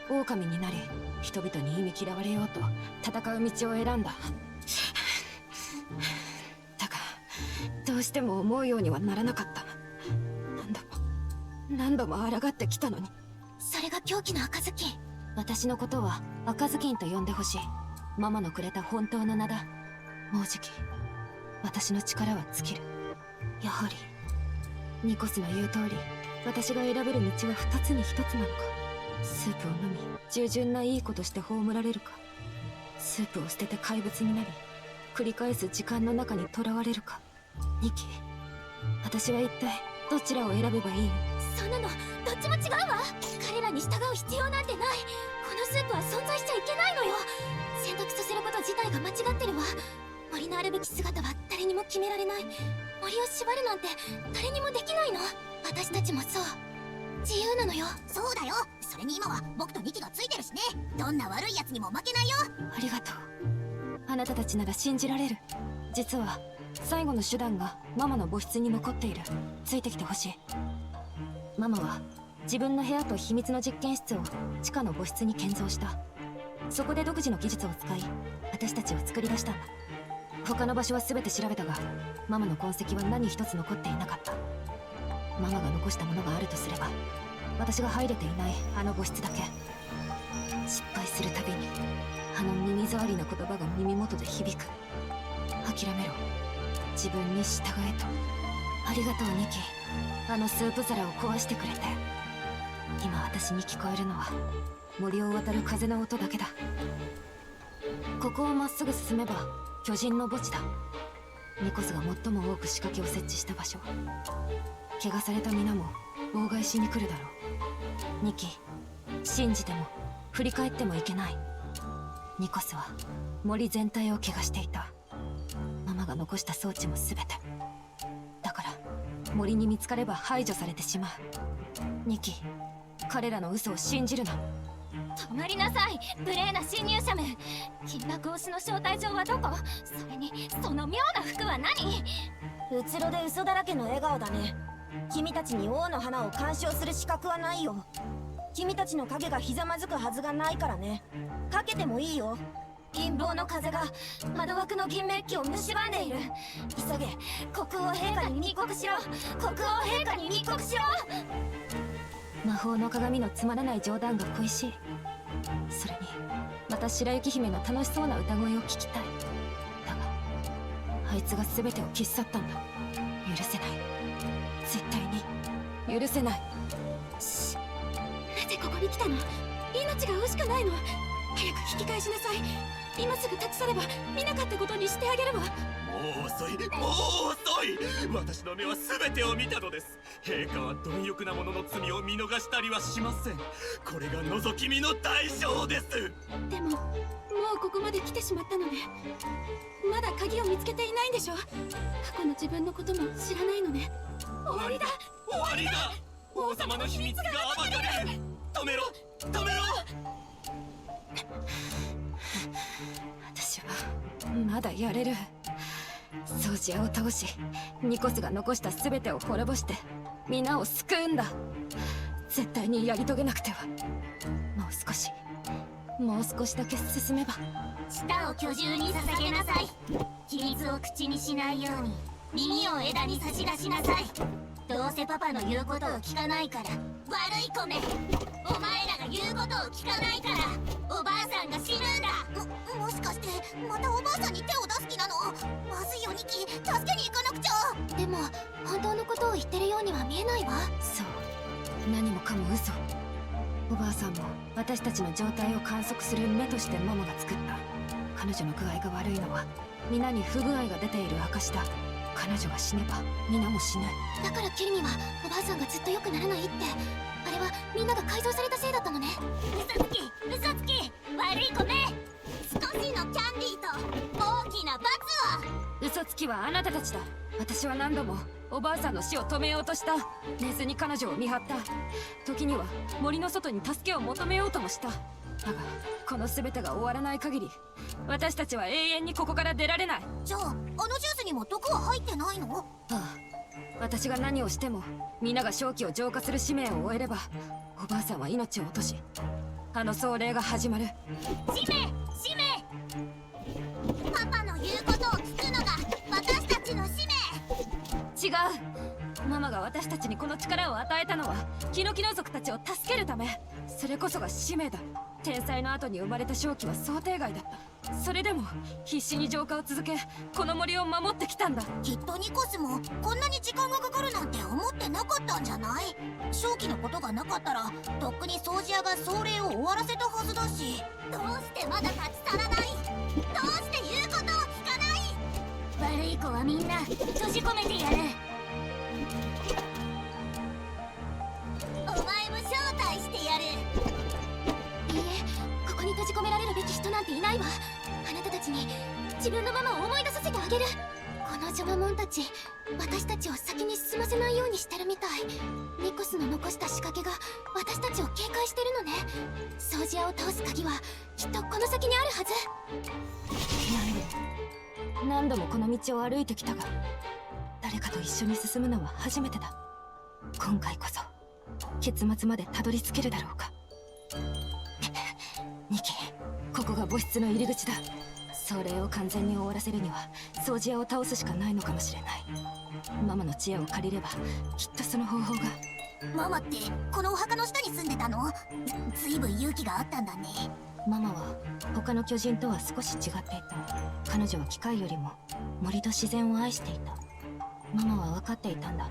狼になり、人々に忌み嫌われようと戦う道を選んだ。だがどうしても思うようにはならなかった。何度も抗ってきたのに。それが狂気の赤ずきん。私のことは赤ずきんと呼んでほしい。ママのくれた本当の名だ。もうじき私の力は尽きる。やはりニコスの言う通り、私が選べる道は2つに1つなのか。スープを飲み従順ないい子として葬られるか、スープを捨てて怪物になり繰り返す時間の中に囚われるか。ニキ、私は一体どちらを選べばいい？そんなのどっちも違うわ。彼らに従う必要なんてない。このスープは存在しちゃいけないのよ。選択させること自体が間違ってるわ。森のあるべき姿は誰にも決められない。森を縛るなんて誰にもできないの。私たちもそう。自由なのよ。そうだよ。それに今は僕と2機がついてるしね。どんな悪い奴にも負けないよ。ありがとう。あなたたちなら信じられる。実は最後の手段がママの母室に残っている。ついてきてほしい。ママは自分の部屋と秘密の実験室を地下の母室に建造した。そこで独自の技術を使い私たちを作り出したんだ。他の場所は全て調べたがママの痕跡は何一つ残っていなかった。ママが残したものがあるとすれば私が入れていないあの母室だけ。失敗するたびにあの耳障りな言葉が耳元で響く。諦めろ、自分に従えと。ありがとうニキ。あのスープ皿を壊してくれて。今私に聞こえるのは森を渡る風の音だけだ。ここをまっすぐ進めば巨人の墓地だ。ニコスが最も多く仕掛けを設置した場所。怪我された皆も妨害しに来るだろう。ニキ、信じても振り返ってもいけない。ニコスは森全体を怪我していた。ママが残した装置も全て。だから森に見つかれば排除されてしまう。ニキ、彼らの嘘を信じるな。止まりなさい、無礼な侵入者め。金額推しの招待状はどこ？それにその妙な服は何？うつろで嘘だらけの笑顔だね。君たちに王の花を鑑賞する資格はないよ。君たちの影がひざまずくはずがないからね。かけてもいいよ。陰謀の風が窓枠の銀メッキを蝕んでいる。急げ、国王陛下に密告しろ。国王陛下に密告しろ。魔法の鏡のつまらない冗談が恋しい。それにまた白雪姫の楽しそうな歌声を聞きたい。だがあいつが全てを消し去ったんだ。許せない、絶対に許せない。なぜここに来たの？命が惜しくないの？早く引き返しなさい。今すぐ立ち去れば見なかったことにしてあげるわ。もう遅い、もう遅い。私の目は全てを見たのです。陛下は貪欲な者の罪を見逃したりはしません。これが覗き見の代償です。でももうここまで来てしまったのね。まだ鍵を見つけていないんでしょ。過去の自分のことも知らないのね。終わりだ、終わりだ。王様の秘密が暴かれる。止めろ、止めろ。私はまだやれる。ソージアを倒しニコスが残した全てを滅ぼして皆を救うんだ。絶対にやり遂げなくては。もう少しだけ進めば。舌を巨獣に捧げなさい。秘密を口にしないように耳を枝に差し出しなさい。どうせパパの言うことを聞かないから。悪い子め、お前らが言うことを聞かないからおばあさんが死ぬんだ。もしかしてまたおばあさんに手を出す気なの？まずいよニキ、助けに行かなくちゃ。でも本当のことを言ってるようには見えないわ。そう、何もかも嘘。おばあさんも私たちの状態を観測する目としてママが作った。彼女の具合が悪いのは皆に不具合が出ている証だ。彼女が死ねば皆も死ぬ。だからキリミはおばあさんがずっと良くならないって。あれはみんなが改造されたせいだったのね。嘘つき、嘘つき、悪い子め。少しのキャンディーと大きな罰を。嘘つきはあなたたちだ。私は何度もおばあさんの死を止めようとした。寝ずに彼女を見張った。時には森の外に助けを求めようともした。だがこの全てが終わらない限り私たちは永遠にここから出られない。じゃああのジュースにも毒は入ってないの？ああ、私が何をしても皆が正気を浄化する使命を終えればおばあさんは命を落としあの壮麗が始まる。使命、使命。パパの言うことを聞くのが私たちの使命。違う。ママが私たちにこの力を与えたのはヒノキの族たちを助けるため。それこそが使命だ。天才の後に生まれた正気は想定外だった。それでも必死に浄化を続けこの森を守ってきたんだ。きっとニコスもこんなに時間がかかるなんて思ってなかったんじゃない？正気のことがなかったらとっくに掃除屋が壮麗を終わらせたはずだし。どうしてまだ立ち去らない？どうして言うことを聞かない？悪い子はみんな閉じ込めてやる。こに閉じ込められるべき人なんていないわ。あなたたちに自分のママを思い出させてあげる。このジョマモンたち、私たちを先に進ませないようにしてるみたい。ニコスの残した仕掛けが私たちを警戒してるのね。掃除屋を倒す鍵はきっとこの先にあるはず。何度もこの道を歩いてきたが、誰かと一緒に進むのは初めてだ。今回こそ結末までたどり着けるだろうか。ニキ、ここが墓室の入り口だ。それを完全に終わらせるには掃除屋を倒すしかないのかもしれない。ママの知恵を借りればきっとその方法が。ママってこのお墓の下に住んでたの？ずいぶん勇気があったんだね。ママは他の巨人とは少し違っていた。彼女は機械よりも森と自然を愛していた。ママは分かっていたんだ。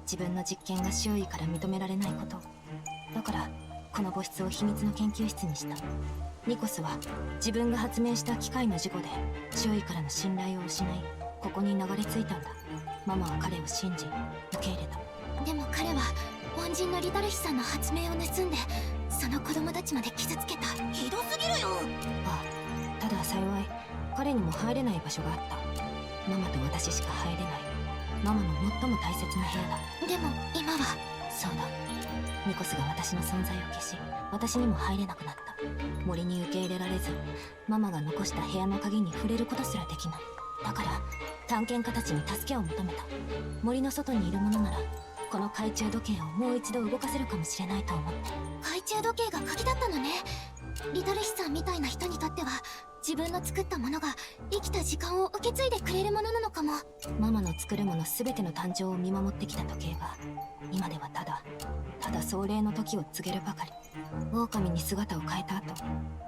自分の実験が周囲から認められないこと。だからこの墓室を秘密の研究室にした。ニコスは自分が発明した機械の事故で周囲からの信頼を失い、ここに流れ着いたんだ。ママは彼を信じ受け入れた。でも彼は恩人のリタルヒさんの発明を盗んで、その子供たちまで傷つけた。ひどすぎるよ。ああ、ただ幸い彼にも入れない場所があった。ママと私しか入れないママの最も大切な部屋だ。でも今は。そうだ、ニコスが私の存在を消し、私にも入れなくなった。森に受け入れられず、ママが残した部屋の鍵に触れることすらできない。だから探検家たちに助けを求めた。森の外にいるものならこの懐中時計をもう一度動かせるかもしれないと思って。懐中時計が鍵だったのね。リタルヒさんみたいな人にとっては自分の作ったものが生きた時間を受け継いでくれるものなのかも。ママの作るもの全ての誕生を見守ってきた時計が今ではただ壮麗の時を告げるばかり。狼に姿を変えた後、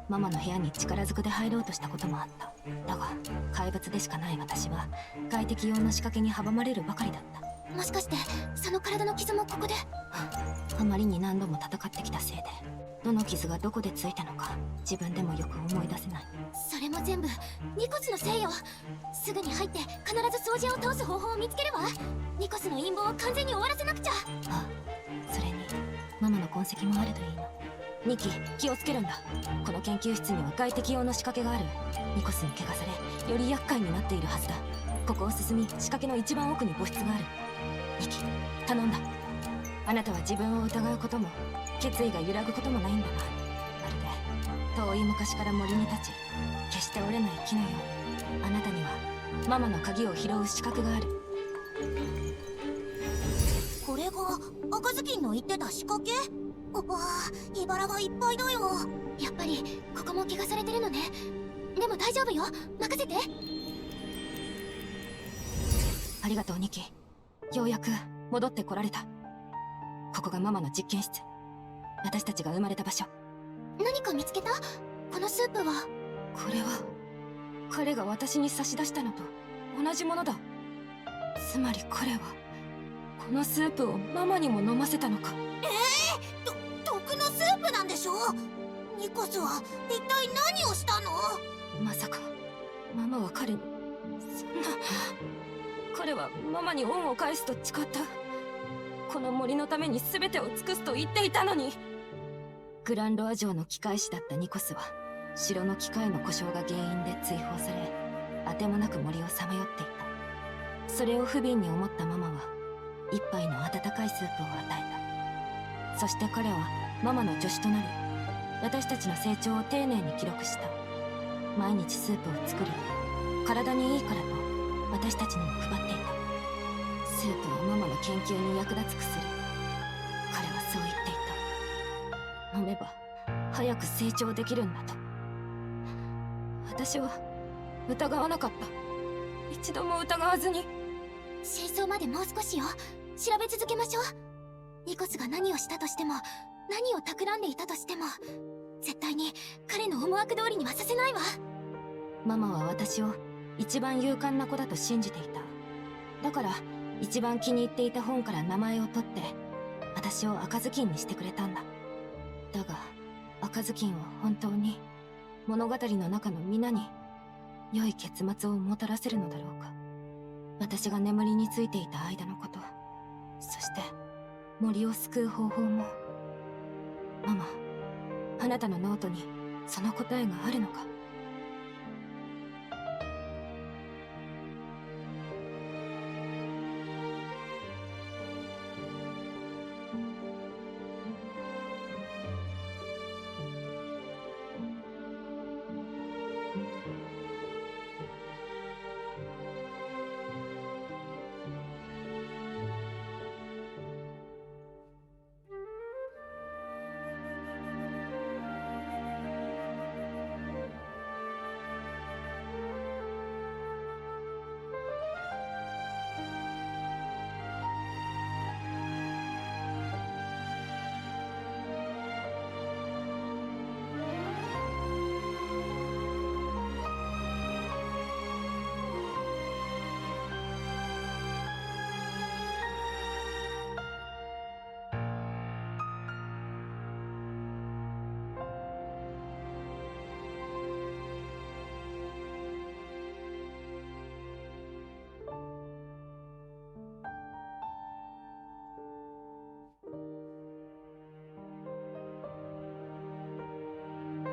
ママの部屋に力ずくで入ろうとしたこともあった。だが怪物でしかない私は外敵用の仕掛けに阻まれるばかりだった。もしかしてその体の傷もここで？あまりに何度も戦ってきたせいで、どの傷がどこでついたのか自分でもよく思い出せない。それも全部ニコスのせいよ。すぐに入って必ず掃除屋を倒す方法を見つけるわ。ニコスの陰謀を完全に終わらせなくちゃ。ああ、それにママの痕跡もあるといいな。ニキ、気をつけるんだ。この研究室には外敵用の仕掛けがある。ニコスに怪我されより厄介になっているはずだ。ここを進み仕掛けの一番奥に墓室がある。ニキ、頼んだ。あなたは自分を疑うことも決意が揺らぐこともないんだな。まるで遠い昔から森に立ち決して折れない木のように、あなたにはママの鍵を拾う資格がある。これが赤ずきんの言ってた仕掛け？わあ、茨がいっぱいだよ。やっぱりここも怪我されてるのね。でも大丈夫よ、任せて。ありがとうニキ、ようやく戻ってこられた。ここがママの実験室、私たちが生まれた場所。何か見つけた？このスープは。これは彼が私に差し出したのと同じものだ。つまり彼はこのスープをママにも飲ませたのか。毒のスープなんでしょ？ニコスは一体何をしたの？まさかママは彼にそんな。彼はママに恩を返すと誓った。この森のために全てを尽くすと言っていたのに。グランロア城の機械師だったニコスは城の機械の故障が原因で追放され、あてもなく森をさまよっていた。それを不憫に思ったママは一杯の温かいスープを与えた。そして彼はママの助手となり、私たちの成長を丁寧に記録した。毎日スープを作り、体にいいからと私たちにも配っていた。スープはママの研究に役立つ薬。彼はそう言っていた。飲めば早く成長できるんだと。私は疑わなかった。一度も疑わずに。真相までもう少しよ。調べ続けましょう。ニコスが何をしたとしても、何を企んでいたとしても、絶対に彼の思惑通りにはさせないわ。ママは私を一番勇敢な子だと信じていた。だから一番気に入っていた本から名前を取って私を赤ずきんにしてくれたんだ。だが赤ずきんは本当に物語の中の皆に良い結末をもたらせるのだろうか。私が眠りについていた間のこと、そして森を救う方法も。ママ、あなたのノートにその答えがあるのか。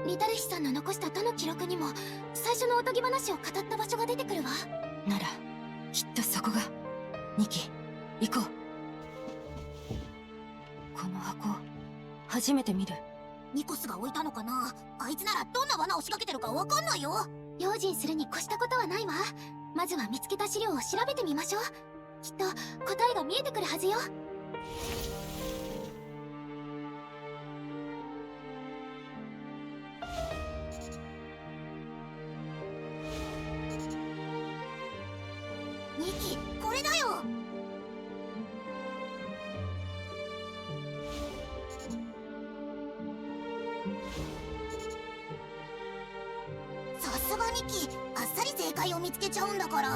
リタルヒさんの残した他の記録にも最初のおとぎ話を語った場所が出てくるわ。ならきっとそこが。ニキ、行こう。この箱初めて見る。ニコスが置いたのかな。あいつならどんな罠を仕掛けてるかわかんないよ。用心するに越したことはないわ。まずは見つけた資料を調べてみましょう。きっと答えが見えてくるはずよ。ニキ、これだよ。さすがニキ、あっさり正解を見つけちゃうんだから。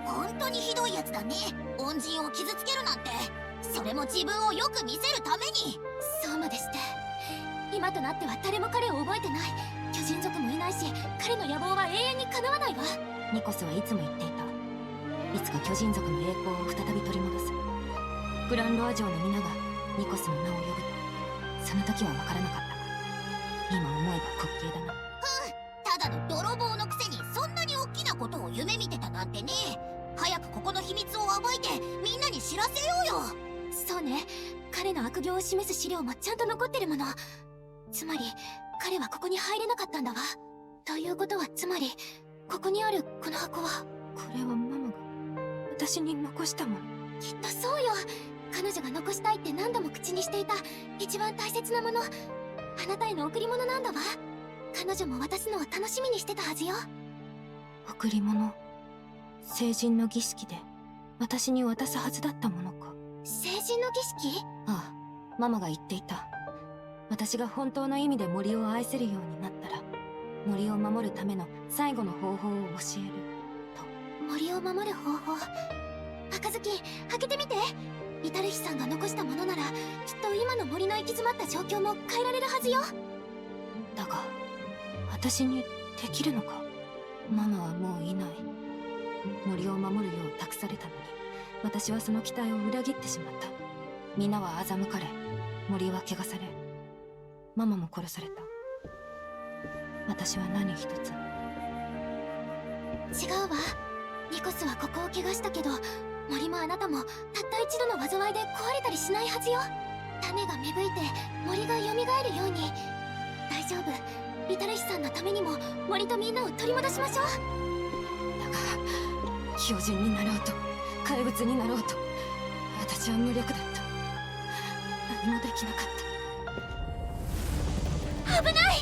本当にひどいやつだね。恩人を傷つけるなんて。それも自分をよく見せるために。そうまでして。今となっては誰も彼を覚えてない。巨人族もいないし、彼の野望は永遠に叶わないわ。ニコスはいつも言っていた。いつか巨人族の栄光を再び取り戻す。グランロア城の皆がニコスの名を呼ぶ。その時は分からなかったが、今思えば滑稽だな。ただの泥棒のくせにそんなに大きなことを夢見てたなんてね。早くここの秘密を暴いてみんなに知らせようよ。そうね。彼の悪行を示す資料もちゃんと残ってるもの。つまり彼はここに入れなかったんだわ。ということはつまりここにあるこの箱は。これはママが私に残したもの。きっとそうよ。彼女が残したいって何度も口にしていた一番大切なもの。あなたへの贈り物なんだわ。彼女も渡すのを楽しみにしてたはずよ。贈り物。成人の儀式で私に渡すはずだったものか。成人の儀式？ああ、ママが言っていた。私が本当の意味で森を愛せるようになったら、森を守るための最後の方法を教えると。森を守る方法。赤ずきん、開けてみて。リタルヒさんが残したものならきっと今の森の行き詰まった状況も変えられるはずよ。だが私にできるのか。ママはもういない。森を守るよう託されたのに、私はその期待を裏切ってしまった。皆は欺かれ、森は汚され、ママも殺された。私は何一つ。違うわ。ニコスはここを怪我したけど、森もあなたもたった一度の災いで壊れたりしないはずよ。種が芽吹いて森が蘇るように。大丈夫。リタルヒさんのためにも森とみんなを取り戻しましょう。だが巨人になろうと怪物になろうと、私は無力だった。何もできなかった。危ない。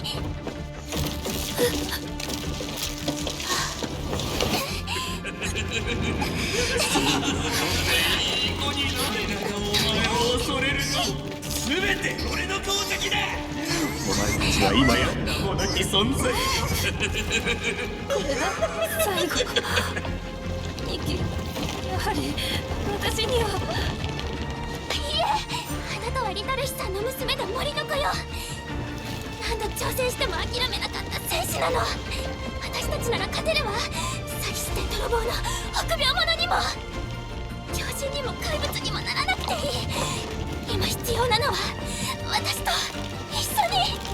恐れると全て俺の功績だ。お前たちは今や名もなき存在。これが最後。ニキ、やはり私には。いえ、あなたはリタルヒさんの娘で森の子よ。何度挑戦しても諦めなかった戦士なの。私たちなら勝てるわ。詐欺師で泥棒の臆病者にも。超人にも怪物にもならなくていい。今必要なのは私と一緒に。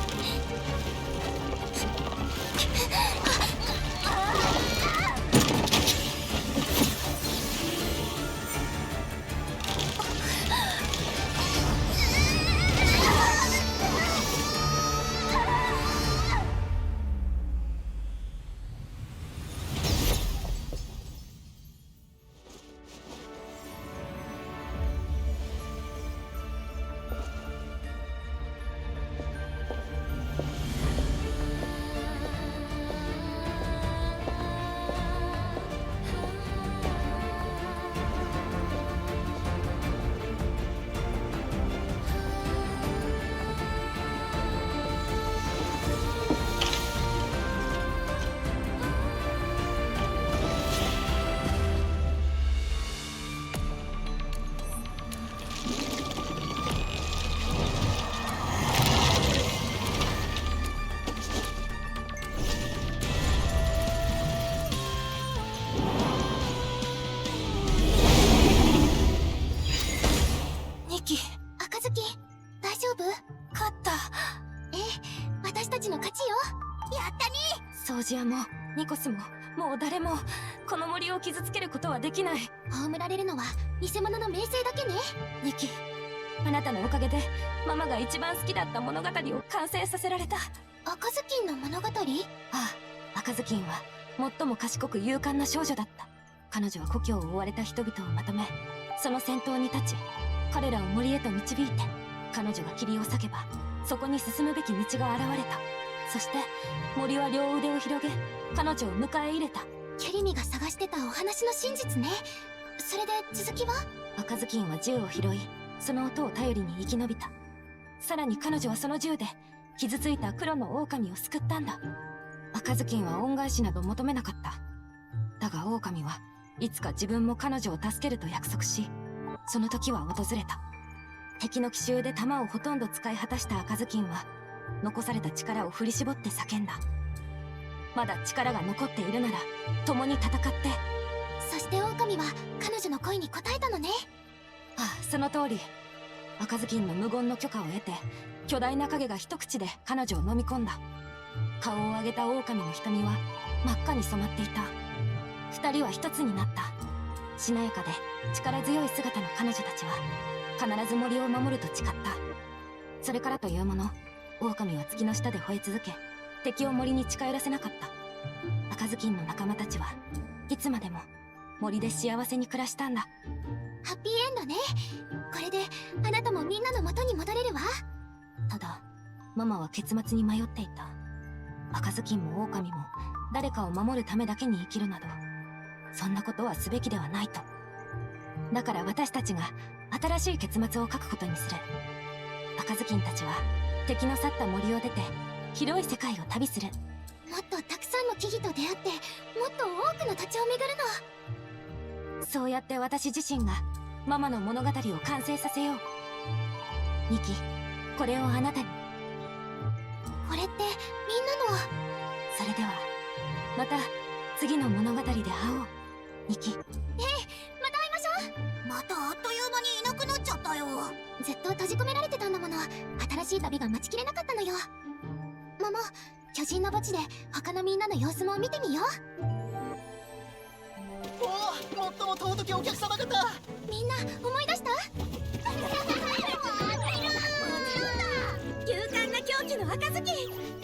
掃除屋もニコスももう誰もこの森を傷つけることはできない。葬られるのは偽物の名声だけね。ニキ、あなたのおかげでママが一番好きだった物語を完成させられた。赤ずきんの物語？ああ、赤ずきんは最も賢く勇敢な少女だった。彼女は故郷を追われた人々をまとめ、その先頭に立ち彼らを森へと導いて、彼女が霧を裂けばそこに進むべき道が現れた。そして森は両腕を広げ彼女を迎え入れた。キュリミが探してたお話の真実ね。それで続きは？赤ずきんは銃を拾い、その音を頼りに生き延びた。さらに彼女はその銃で傷ついた黒の狼を救ったんだ。赤ずきんは恩返しなど求めなかった。だが狼はいつか自分も彼女を助けると約束し、その時は訪れた。敵の奇襲で弾をほとんど使い果たした赤ずきんは残された力を振り絞って叫んだ。まだ力が残っているなら共に戦って。そして狼は彼女の声に応えたのね。ああ、その通り。赤ずきんの無言の許可を得て巨大な影が一口で彼女を飲み込んだ。顔を上げた狼の瞳は真っ赤に染まっていた。二人は一つになった。しなやかで力強い姿の彼女たちは必ず森を守ると誓った。それからというもの、狼は月の下で吠え続け、敵を森に近寄らせなかった。赤ずきんの仲間たちはいつまでも森で幸せに暮らしたんだ。ハッピーエンドね。これであなたもみんなの元に戻れるわ。ただママは結末に迷っていた。赤ずきんも狼も誰かを守るためだけに生きるなど、そんなことはすべきではないと。だから私たちが新しい結末を書くことにする。赤ずきんたちは敵の去った森を出て広い世界を旅する。もっとたくさんの木々と出会って、もっと多くの土地を巡るの。そうやって私自身がママの物語を完成させよう。ニキ、これをあなたに。これってみんなの。それではまた次の物語で会おう、ニキ。また会いましょう。またあっという間にいなくなっちゃったよ。ずっと閉じ込められてたんだもの。新しい旅が待ちきれなかったのよ。ママ、巨人の墓地で他のみんなの様子も見てみよう。おお、最も尊きお客様方。みんな思い出した？勇敢な狂気の赤ずきん。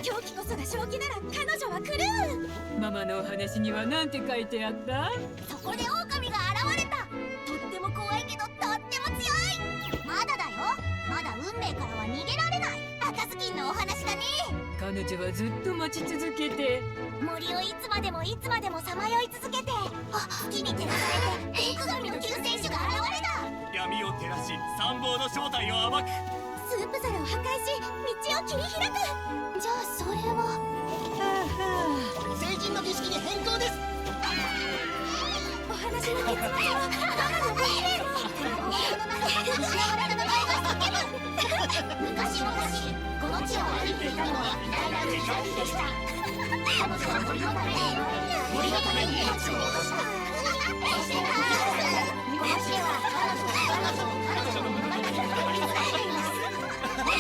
狂気こそが正気なら彼女は狂う。ママのお話には何て書いてあった？そこで狼が現れた。とっても怖いけどとっても強い。まだだよ。まだ運命からは逃げられない赤ずきんのお話だね。彼女はずっと待ち続けて、森をいつまでもいつまでもさまよい続けて、月に照らされて奥神の救世主が現れた。闇を照らし参謀の正体を暴く。スープ皿を破壊し道を切り開く。じゃあそれは。成人の儀式に変更です。お話の結末はママの命令。失われた名前が叫ぶ。昔々この地を歩いていたのは偉大な女神でした。彼女は森のために命を落とした。そしてこの地では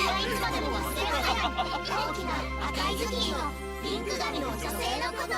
はいつまでも忘れられない大きな赤い頭巾をピンク髪の女性のこと